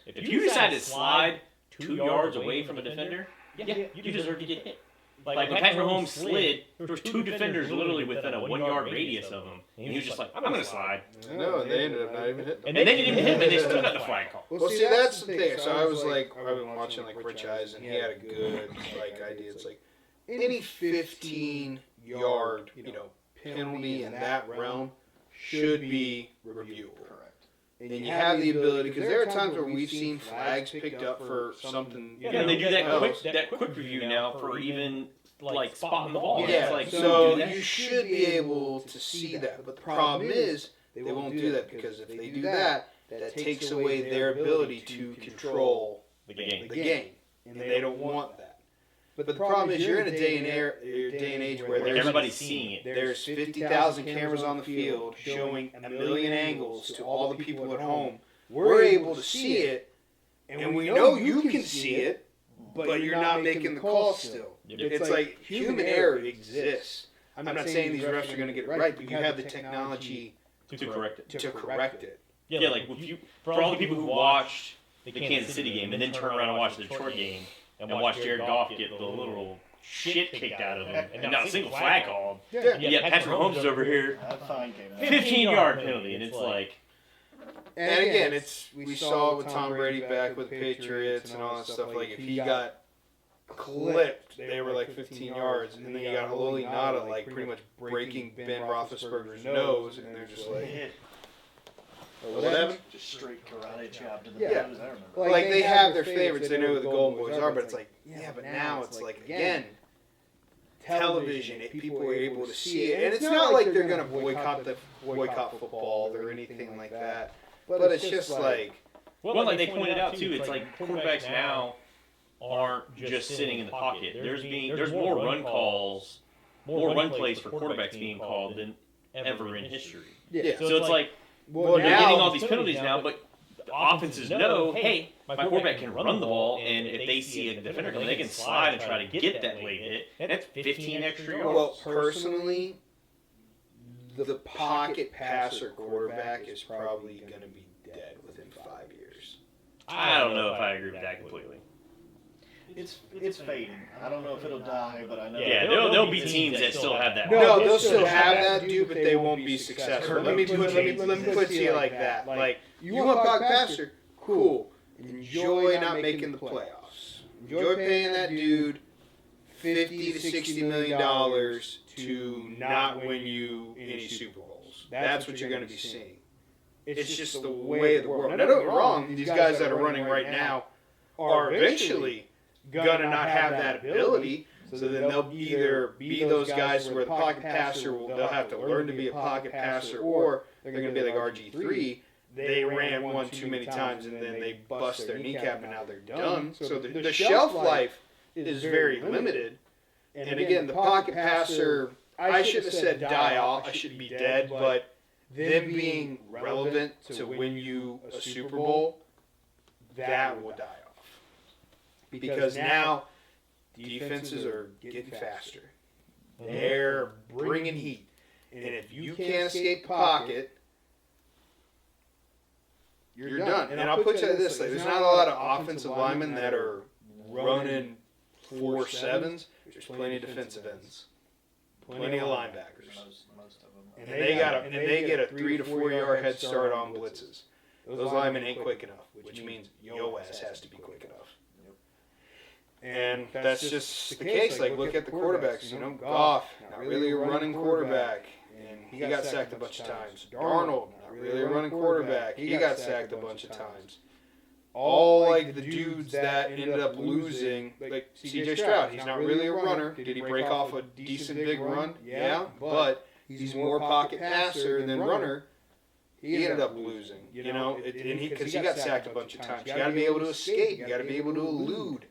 if you decide to slide 2 yards away from a defender, yeah, you deserve to get hit. Like when Patrick Mahomes slid, there was 2 defenders literally within a 1 yard radius of him, and he was just like, I'm going to slide. No, and they ended up not even hitting. And they didn't even hit him, and they still got the flag call. Well, see, that's the thing. So I was like, I've been watching like Rich Eisen, and he had a good like idea. It's like any 15-yard, penalty in that realm should be reviewable. Correct. And you have the ability, because there are times where we've seen flags picked up for something. Yeah, and they do that quick review now for even like spotting the ball. Yeah, It's like, so you should be able to see that. But the problem is, they won't do that, because if they do that, that takes away their ability to control the game. the game. And they don't want that. But the problem is, you're in a day and age where Everybody's seeing it. there's 50,000 cameras on the field showing a million angles to all the people at home. We're able to see it, and we know you can see it, but you're not making the call still. It's like human error exists. I'm not saying these refs are going to get it right, but you have the technology To correct it. to correct it. Yeah, like for all the people who watched the Kansas City game and then turn around and watch the Detroit game and watch Jared Goff get the literal shit kicked out of him and not a single flag called. Yeah, Patrick Mahomes is over here, That fine came out. 15-yard penalty, and it's like, And again, we saw it with Tom Brady back with the Patriots and all that stuff. Like, if he got clipped, they were like 15 yards, and then you got Haloli Nada like pretty much breaking Ben Roethlisberger's nose, and they're just like, what happened? Just straight karate chop to the Yeah. nose, I remember. Like, they have their favorites, they know who the Golden Boys are, but it's like, yeah, but now it's like, again, television, people are able to see it, and it's not like they're gonna boycott football or anything like that, but it's just like, well, like they pointed out too, it's like quarterbacks now aren't just sitting in the pocket. There's more run calls, more run plays for quarterbacks being called than ever in history. yeah. So it's like, Well, they're getting all these penalties now, but the offenses know, hey, my quarterback can run the ball, and if they see a defender coming, they can slide and try to get that late hit. And that's 15 extra yards. Well, personally, the pocket passer quarterback is probably going to be dead within 5 years. I don't know if I agree with that completely. It's fading. I don't know if it'll die, but I know. Yeah, there'll be teams that still have that. No, they'll still have that, dude, but they won't be successful. Let me put it to you like that. Like, you want pocket passer? Cool. Enjoy not making the playoffs. Enjoy paying that dude $50 to $60 million to not win you any Super Bowls. That's what you're going to be seeing. It's just the way of the world. Now, don't get me wrong, these guys that are running right now are eventually going to not have that ability. So then they'll either be those guys where the pocket passer, they'll have to learn to be a pocket passer, or they're going to be like RG3. They ran one too many times and then they bust their kneecap and now they're done. So the shelf life is very limited. And again, the pocket passer, I shouldn't have said die off, I should be dead, but them being relevant to win you a Super Bowl, that will die off. Because now defenses are getting faster. They're bringing heat. And if you can't escape pocket, you're done. And I'll put you this, like, there's not a lot of offensive linemen that are running 4.7s. There's plenty of defensive ends. Plenty of linebackers. Most of them. And they get a 3 to 4 yard head start on blitzes. Those linemen ain't quick enough, which means yo ass has to be quick enough. And that's just the case. Like, look at the quarterbacks. Goff, not really a running quarterback, and he got sacked a bunch of times. Darnold, not really a running quarterback, he got sacked a bunch of times. All like the dudes that ended up losing, like C.J. Stroud, he's not really a runner. Did he break off a decent big run? Yeah, but he's more pocket passer than runner. He ended up losing, because he got sacked a bunch of times. You got to be able to escape. You got to be able to elude.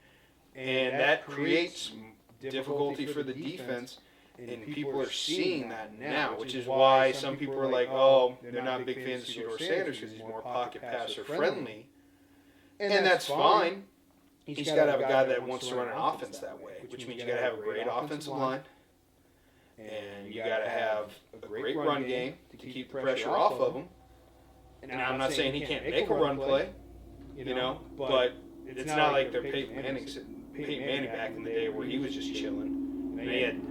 And that creates difficulty for the defense, and people are seeing that now, which is why some people are like, oh, they're not big fans of Shedeur Sanders because he's more pocket passer friendly. And that's fine. He's got to have a guy that wants to run an offense that way, which means you got to have a great offensive line, and you got to have a great run game to keep the pressure off of him. And I'm not saying he can't make a run play, but it's not like they're Peyton Manning back in the day where he was just chilling. And he had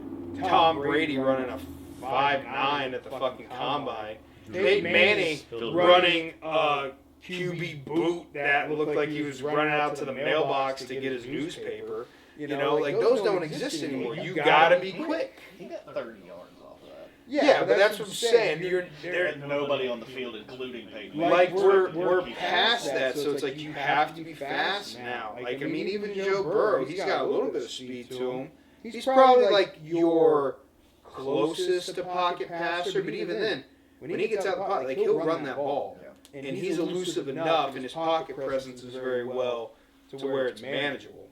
Tom Brady running a 5.9 at the fucking combine. Peyton Manning running a QB boot that looked like he was running out to the mailbox to get his newspaper. Like those don't exist anymore. You gotta be quick. He got 30 yards off of that. Yeah, but that's what I'm saying. There's nobody on the field, including Peyton. Like we're past that, so it's like you have to be fast now. Like, I mean, even Joe Burrow, he's got a little bit of speed to him. He's probably like your closest to pocket passer, but even then, when he gets out the pocket, like he'll run that ball, and he's elusive enough, and his pocket presence is very well to where it's manageable.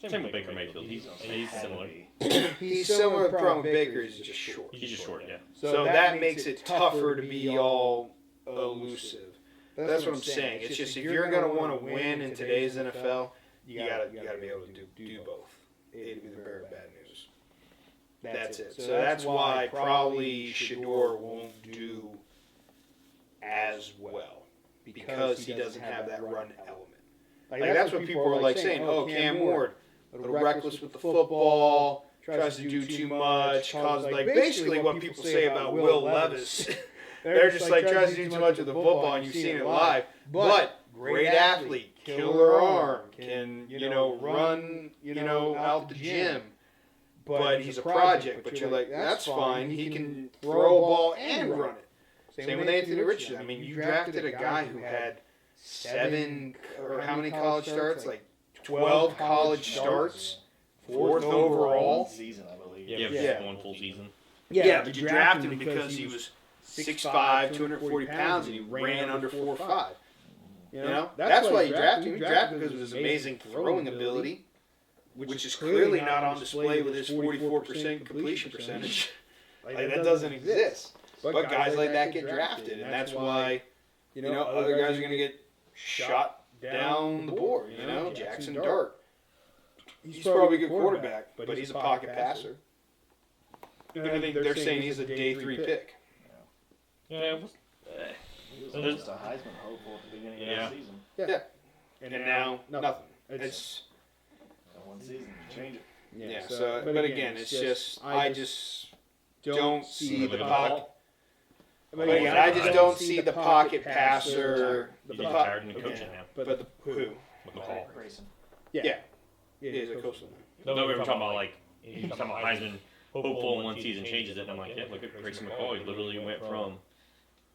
Same with Baker Mayfield. He's similar. He's similar. The problem with Baker is he's just short. He's just short, yeah. So that makes it tougher to be all elusive. That's what I'm saying. It's just if you're going to want to win in today's NFL, you gotta be able to do both. It'd be the bearer of bad news. That's it. So that's why probably Shedeur won't do as well, because he doesn't have that run element. Like that's what people are like saying. Oh, Cam Ward, a little reckless with the football, tries to do too much, causes like basically what people say about Will Levis. They're just like tries to do too much with the football, and you've seen it live. But great athlete, killer arm, can run out the gym. But he's a project. But you're like, that's fine. He can throw a ball and run it. Same with Anthony Richardson. I mean, you drafted a guy who had 7 or how many college starts? Like 12 college starts, 4th overall. Season, I believe. Yeah, one full season. Yeah, but you drafted him because he was 6'5", 240 pounds, and he ran under 4.5. That's why you drafted him. You drafted him because of his amazing throwing ability, which is clearly not on display with his 44% completion percentage. Like that doesn't exist. But guys like that get drafted, and that's why other guys are going to get shot down the board. Jackson Dart. He's probably a good quarterback, but he's a pocket passer. I think they're saying he's a day 3 pick. Yeah, he was almost a Heisman hopeful at the beginning of the season. Yeah. And now nothing. It's one season to change it. Yeah. So, but again, it's just I just don't see the pocket. But again, I just don't see the pocket passer. He's retired and coaching now. But the who? McCall. Grayson. Yeah. It is a coach. No, we were talking about like he's talking about Heisman hopeful in one season changes it. And I'm like, yeah, look at Grayson McCall. He literally went from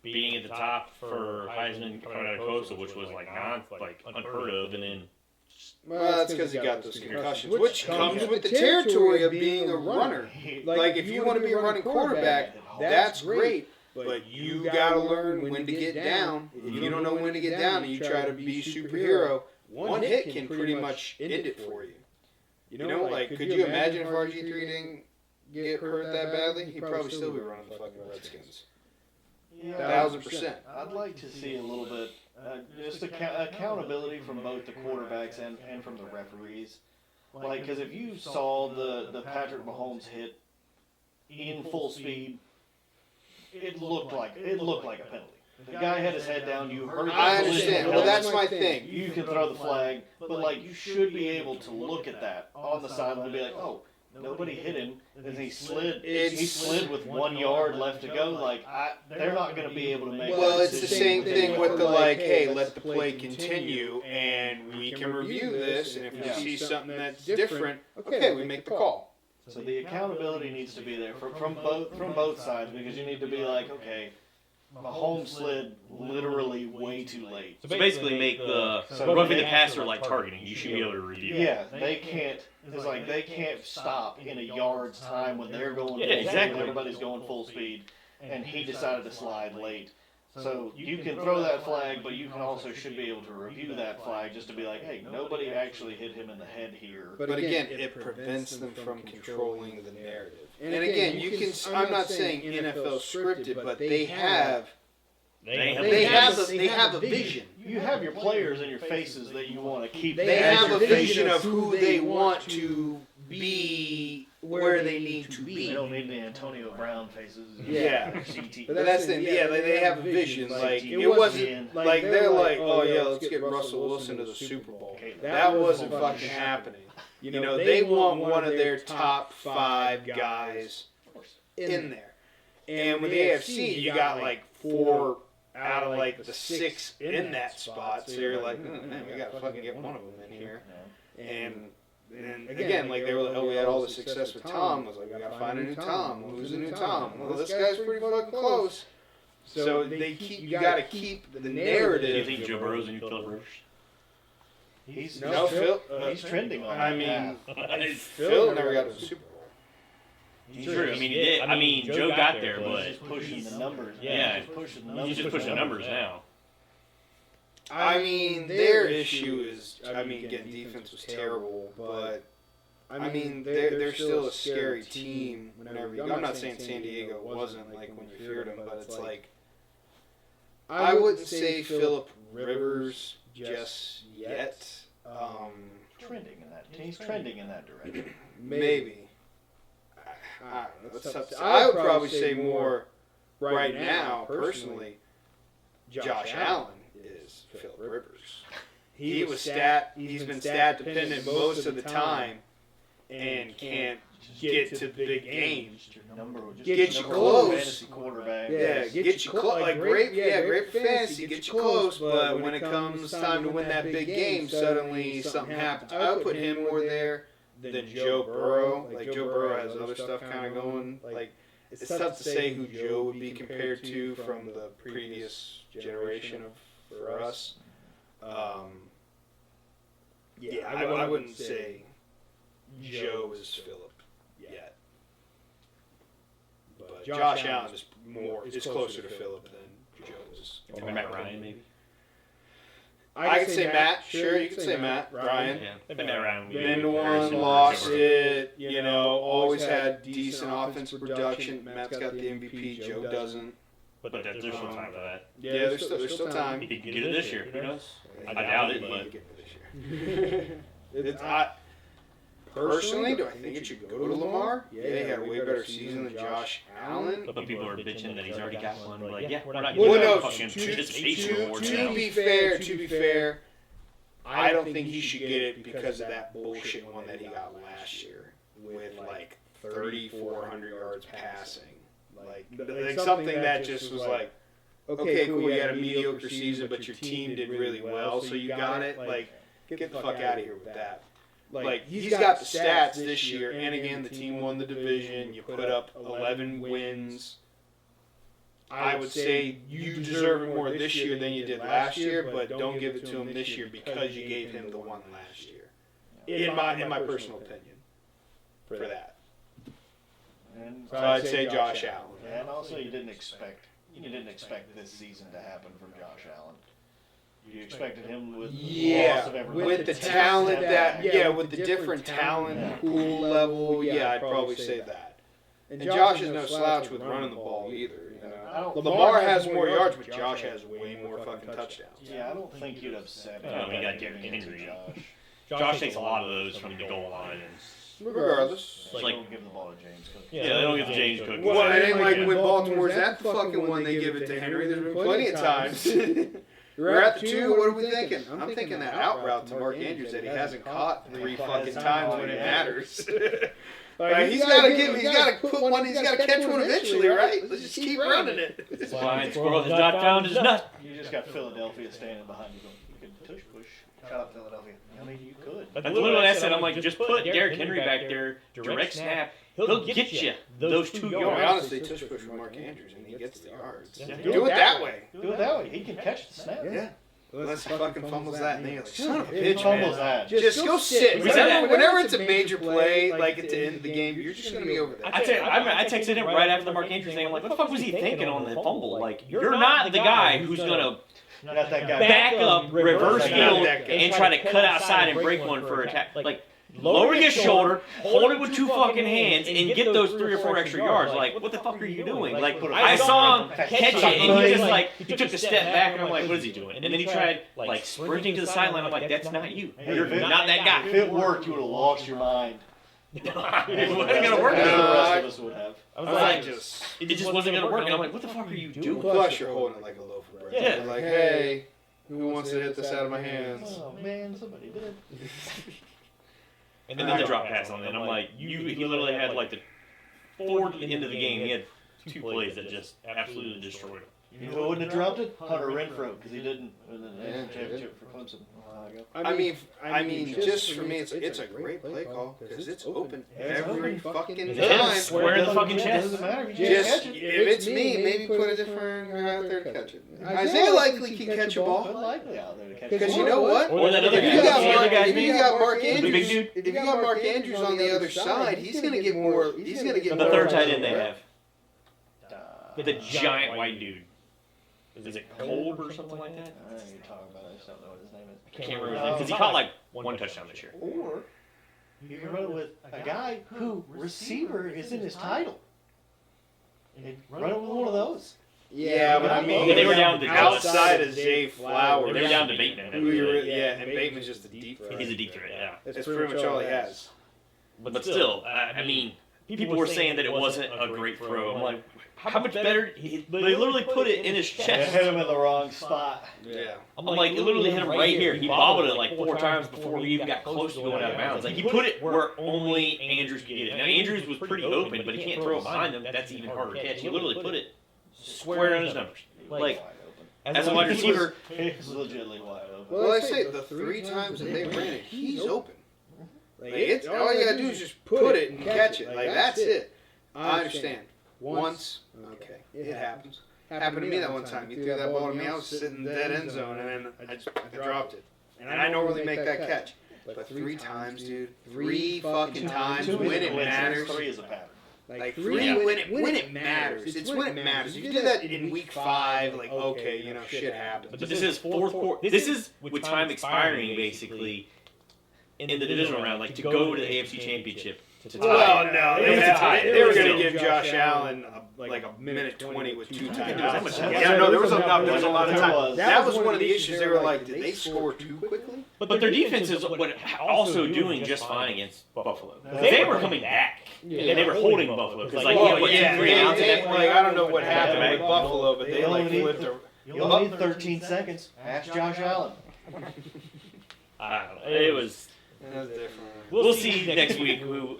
being at the top for Heisman coming out of Coastal, which was like unheard of, and then. Well, that's because he got those concussions, which comes with the territory of being a runner. Like, if you want to be a running quarterback, that's great. But you got to learn when to get down. If you don't know when to get down and you try to be superhero, one hit can pretty much end it for you. You know, like, could you imagine if RG3 didn't get hurt that badly? He'd probably still be running the fucking Redskins. Yeah, 1,000%. I'd like to see a little bit, just accountability from both the quarterbacks and from the referees. Like, because if you saw the Patrick Mahomes hit in full speed, it looked like a penalty. The guy had his head down. You heard. I understand. Well, that's my thing. You can throw the flag, but like you should be able to look at that on the sideline and be like, oh. Nobody hit him, and he slid. He slid with 1 yard left to go. Like they're not going to be able to make. Well, it's the same thing with the like, hey, let the play continue, and we can review this, and if we see something that's different, okay, we make the call. So the accountability needs to be there from both sides, because you need to be like, okay, Mahomes slid literally way too late. So basically, make the roughing the passer like targeting. You should be able to review. Yeah, they can't. It's like they can't stop in a yard's time when they're going. Yeah, exactly. When everybody's going full speed, and he decided to slide late. So you can throw that flag, but you can also should be able to review that flag just to be like, hey, nobody actually hit him in the head here. But again, it prevents them from controlling the narrative. And again, you can. I'm not saying NFL scripted, but they have a vision. You have your players and your faces that you want to keep. They have a vision of who they want to be, where they need to be. They don't need the Antonio Brown faces. Yeah. CT. But that's the yeah. They have a vision. Like it wasn't like they're like, oh yeah, let's get Russell Wilson to the Super Bowl. That wasn't fucking happening. You know, they want one of their top 5 guys in there. And with the AFC, you got like 4 out of like the 6 in that spot. So you're like, man, we got to fucking get one of them in here. And again, like they were like, oh, we had all the success with Tom. I was like, we got to find a new Tom. Who's the new Tom? Well, this guy's pretty fucking close. So you got to keep the narrative. Do you think Joe Burrow's a new Philip Rivers? He's trending on. I mean, Phil never got to the Super Bowl. True. I mean, he did. I mean, Joe got there, but he's pushing the numbers. Yeah, he's pushing the numbers. He's just pushing the numbers now. I mean, their issue is, again, defense was terrible, but I mean, they're still a scary team. Whenever you go. I'm not saying San Diego wasn't like when you feared them, but it's like I wouldn't say Philip Rivers just yet. He's trending in that direction. Maybe. I don't know. I would probably say more right now, personally, Josh Allen is Philip Rivers. He's been stat dependent most of the time and can't get to the big games. Get you close. Quarterback. Yeah, get you close. Like great for fantasy, get you close. But when it comes time to win that big game, suddenly something happens. I would put him more there than Joe Burrow. Like Joe Burrow has other stuff kind of going. Like it's tough to say who Joe would be compared to from the previous generation for us. I wouldn't say Joe is Philip yet. But Josh Allen is closer to Philip than Joe is. Matt Ryan, maybe. I could say Matt. Sure, you could say Matt. Ryan. Yeah, Matt Ryan. Been to one, lost it. You know, always had decent offensive production. Matt's got the MVP. Joe doesn't. But there's still time for that. Yeah, there's still time. He could get it this year. Who knows? I doubt it, but. Personally, do I think it should go to Lamar? Yeah, he had a way better season than Josh Allen. But people are bitching that he's already got one. We're like, yeah, we're not getting a fucking participation award now. To be fair, I don't think he should get it because of that bullshit one that he got last year with like 3,400 yards passing. Like something that just was like, okay, cool, you had a mediocre season, but your team did really well, so you got it. Like, get the fuck out of here with that. like he's got the stats this year, and again, the team won the division. You put up 11 wins. I would say you deserve it more this year than you did last year, but don't give it to him this year because you gave him the one last year. In my personal opinion, for that. And So I'd say Josh Allen. And also, you didn't expect this season to happen from Josh Allen. You expected him with the loss of everybody. With the talent with the different talent pool level, I'd probably say that. And Josh is no slouch with running the ball either. You know? Lamar has more yards, but Josh has way more fucking touchdowns. Yeah, I don't think you'd have said I mean, you got Derrick Henry. Josh takes a lot of those from the goal line. And Regardless. Like, don't give the ball to James Cook. yeah, they don't give James Cook. Well, it ain't like when Baltimore's at the fucking one, they give it to Henry. There's been plenty of times. We're at the 2, what are we thinking? I'm thinking that out route to Mark Andrews that he hasn't caught 3 fucking times when it matters. He's got to put one. He's got to catch one eventually, right? Let's just keep running it. Blind squirrel has not found his nut. You just got Philadelphia standing behind you going, you could tush push. Shut up, Philadelphia. I mean, you could. That's literally what I said. I'm like, just put Derrick Henry back there, direct snap. He'll get you those 2 yards. Honestly, tush push with Mark Andrews, and he gets the yards. Yeah. Do it that way. Do it that way. He can catch the snap. Yeah. Unless he fucking fumbles that, and then you're like, son of a He bitch, fumbles man. that. Just go sit. Whenever it's a major play, like at the end of the game, you're just going to be over there. I texted him right after the Mark Andrews thing. I'm like, what the fuck was he thinking on the fumble? Like, you're not the guy who's going to Not that guy. back up, reverse Not field, that guy. and try to cut outside and break one for attack. Like, lower your shoulder, hold it with 2 fucking hands, and get those 3 or 4 extra yards. Like, what the fuck are you doing? Like, I saw him catch it, and he just like, he took a step back, and I'm like, what is he doing? And then he tried like sprinting to the sideline. I'm like, that's not you. You're not that guy. If it worked, you would have lost your mind. It wasn't gonna work. The rest of us would have. I was like, it just wasn't gonna work. And I'm like, what the fuck are you doing? Plus, you're holding it like a loaf of bread. Yeah. You're like, hey, who wants to hit this out of my hands? Oh man, somebody did. And then the drop pass on it. And I'm like, he literally had like the toward the end of the game, he had 2 plays that just absolutely destroyed him. You know who wouldn't have dropped it? Hunter Renfro, because he didn't win the national championship for Clemson a while ago. I mean, just for me, it's a great play call because it's open every fucking Yeah, time. square in the fucking chest. Doesn't matter if you can't Just catch it. if it's me, maybe put a different guy out there to catch it. Isaiah likely can catch a Put ball Likely out there to catch it. because you know what? Or that other If guy. you got The other guy's If you name? got Mark The big Andrews, dude? if you got Mark Andrews on the other side, he's gonna get more. He's gonna get The more. third tight end they have. The The giant white dude. Is it Kolb or something like that? I don't know what you're talking about. I just don't know what his name is. I can't remember his name. Because he caught like 1 touchdown this year. Or you can run it with a guy who receiver is in his title. And run it with one of those. Yeah, but I mean, They were down to outside of Zay Flowers. They were down to Bateman. And Bateman's just a deep threat. He's a deep threat, yeah. That's pretty much all he has. But still, I mean, people were saying that it wasn't a great throw. I'm like, how much better? They literally put it in his They chest. hit him in the wrong spot. Yeah. I'm like, it literally hit him right here. He bobbled it like 4 times before we even got close to going out of bounds. Like, he put it where only Andrews could get it. Now, Andrews was pretty open, but he can't throw it behind him. That's even harder to catch. He literally put it square on his numbers. Like, as a wide receiver, He's legitimately wide open. Well, like I say, the 3 times that they ran it, he's open. Like all you gotta do is just put it and catch it. Like that's it. I understand. Once, okay, it happens. Happened to me that one time. You threw that ball to me. I was sitting in the dead end zone, and then I dropped it. And I normally make that catch, but 3 times, dude. 3 fucking times when it matters. 3 is a pattern. Like 3 when it matters. It's when it matters. If you do that in week 5, like okay, you know, shit happens. but this is 4th quarter. This is with time expiring, basically, in the divisional round, like to go to the AFC Championship. To tie. Well, no, It was a tie. they were going to give Josh Allen like a minute 20 with 2 timeouts. Yeah, no, there was a lot of time. That was one of the issues. They were like, did they score too quickly? But their defense is also doing just fine against Buffalo. They were coming back. And they were holding Buffalo. Because, like, I don't know what happened with Buffalo, but they like flipped a... You only need 13 seconds. Ask Josh Allen. I don't know. It was... That's different. We'll see next week. We'll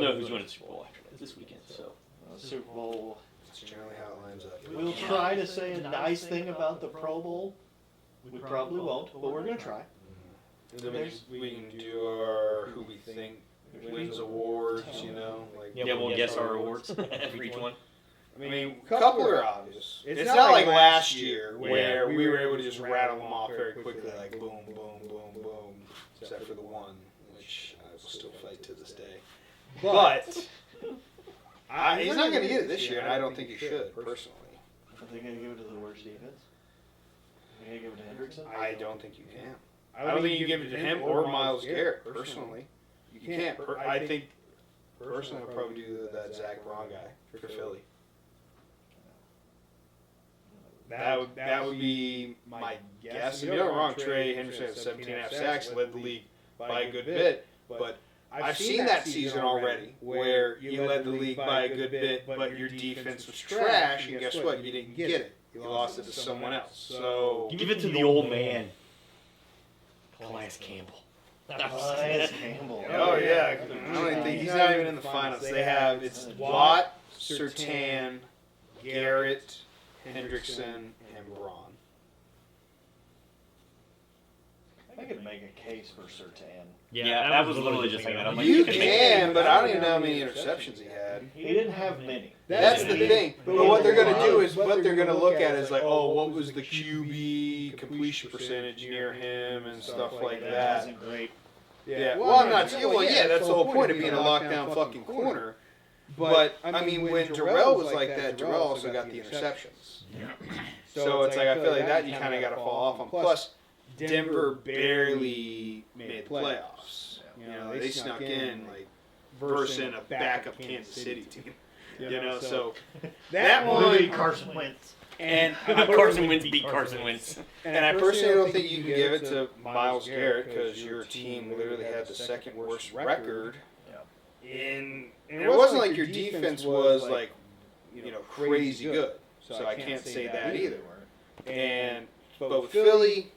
know who's winning the Super Bowl after this weekend. So Super Bowl. That's generally how it lines up. We'll try to say a nice thing about the Pro Bowl. We probably won't, but we're going to try. then we can do our who we think wins awards, you know. Like, Yeah, we'll guess our awards for each one. I mean, a couple are obvious. It's not like last year where we were able to just rattle them off very quickly, like boom, boom, boom, boom, except for the one, which I will still fight to this day. But he's not going to get it this year, and I don't think he should, personally. Are they going to give it to the worst defense? Are they going to give it to Hendrickson? I don't think you can. I don't think you give it to him or Myles Garrett, personally. You can't. I think, personally, I'd probably do that Zach Braun guy for Philly. That would be my guess. If you're not wrong, Trey Henderson had 17.5 sacks, led the league by a good bit. But I've seen that season already where you led the league by a good bit, but your defense was trash, and guess what? You didn't get it. You lost it to someone else. So Give it to the old man. Calais Campbell. Calais Campbell. Oh yeah, I don't even think he's not even in the finals. It's Watt, Surtain, Garrett, Hendrickson, and Braun. I could make a case for Surtain. Yeah, that was literally just saying that. I'm like, You can, but I don't even know how many interceptions he had. He didn't have many. That's the thing. But what they're going to do is, what they're going to look at is like, oh, what was the QB completion percentage near him and stuff like That that. wasn't great. Yeah. Well, I'm not. Well, yeah, that's the whole point of being a lockdown fucking corner. But I mean, when Darrell was like that, Darrell also got the interceptions. So it's like I feel like that you kind of got to fall off on. Plus, Denver barely made the playoffs. You know, they snuck in like versus a backup Kansas City team. You know, so that one. Carson Wentz. And Carson Wentz beat Carson Wentz. And I personally don't think you can give it to Myles Garrett because your team literally had the second worst record. And it wasn't like your defense was like, you know, crazy good. So I can't say that either. But with Philly,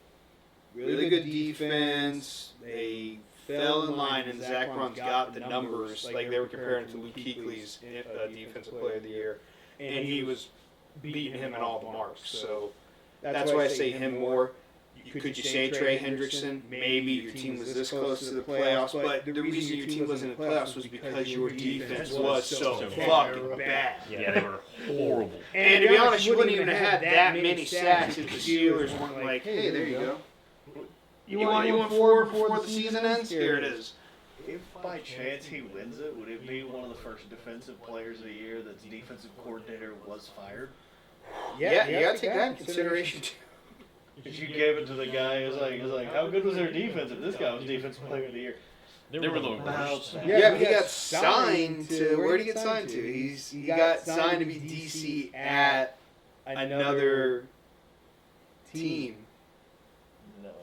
really good defense. They fell in line, and Zach Braun's got the numbers. Like they were comparing to Luke Kuechly's Defensive Player of the Year, and he was beating him in all the marks. So that's why I say him more. Could you say Trey Hendrickson? Maybe your team was this close to the playoffs, but the reason your team wasn't in the playoffs was because your defense was so fucking bad. Yeah, they were horrible. And to be honest, you wouldn't even have had that many sacks if the Steelers weren't like, hey, there you go. You want 4 before the season ends? Here it is. If by chance he wins it, would it be one of the first defensive players of the year that's defensive coordinator was fired? Yeah, you got to take that in consideration too. Because you gave it to the guy who's like, how good was their defense if this guy was defensive player of the year? They were the worst. Yeah, but he got signed to, where did he get signed to? He got signed to be DC at another team. No idea.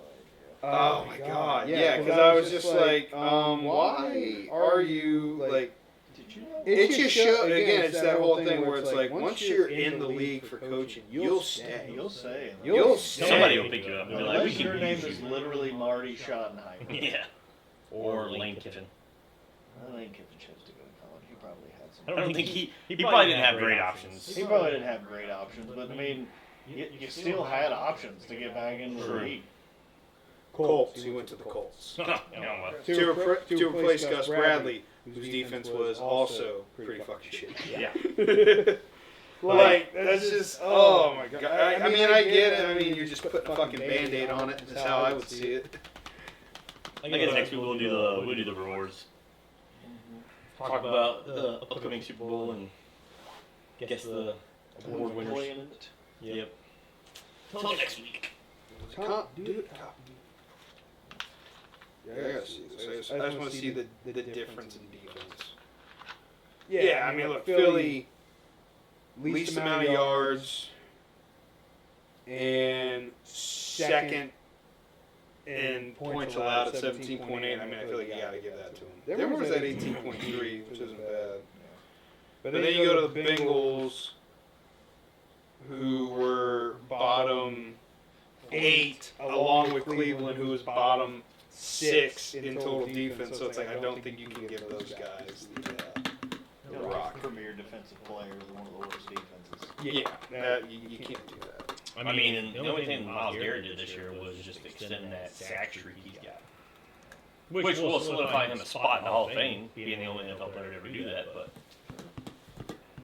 Oh my god, yeah, because I was just like, why are you, like, Did you know? it just shows, again, it's that whole thing where it's like, once you're in the league for coaching, you'll stay. You'll say. You'll stay. Somebody will pick you up and be like, we Unless can your name use is you. literally Marty Schottenheimer. Yeah. Or Lane Kiffin. Lane Kiffin chose to go to college. He probably had some. I don't think he probably didn't have great options. He probably didn't have great options, but I mean, you still had options to get back into the True. league. Colts. He went to the Colts. To replace Gus Bradley, whose defense was also pretty fucking shitty. Yeah. Like, that's just, oh my god. I mean, I get it. I mean, you're just putting a fucking Band-Aid on it. That's how I would see it. I guess next week we'll do the rewards. Talk about the upcoming Super Bowl and guess the award winners. Yep. Till next week. Dude, yeah, I gotta see this. I just want to see the difference in defense. Yeah, I mean, look, Philly, least amount of yards, and second in points allowed at 17.8. I mean, I feel like you gotta give that to them. Denver was at 18.3, which isn't bad. But then you go to the Bengals, who were bottom 8, along with Cleveland, who was bottom 6 in total defense. So it's like, I don't think you can give those guys the rock. Premier defensive player with one of the worst defenses. Yeah, you can't do that. I mean, the only thing Myles Garrett did this year was just extend that sack streak he's got. which will solidify him a spot in the Hall of Fame, being the only NFL player to ever do that. But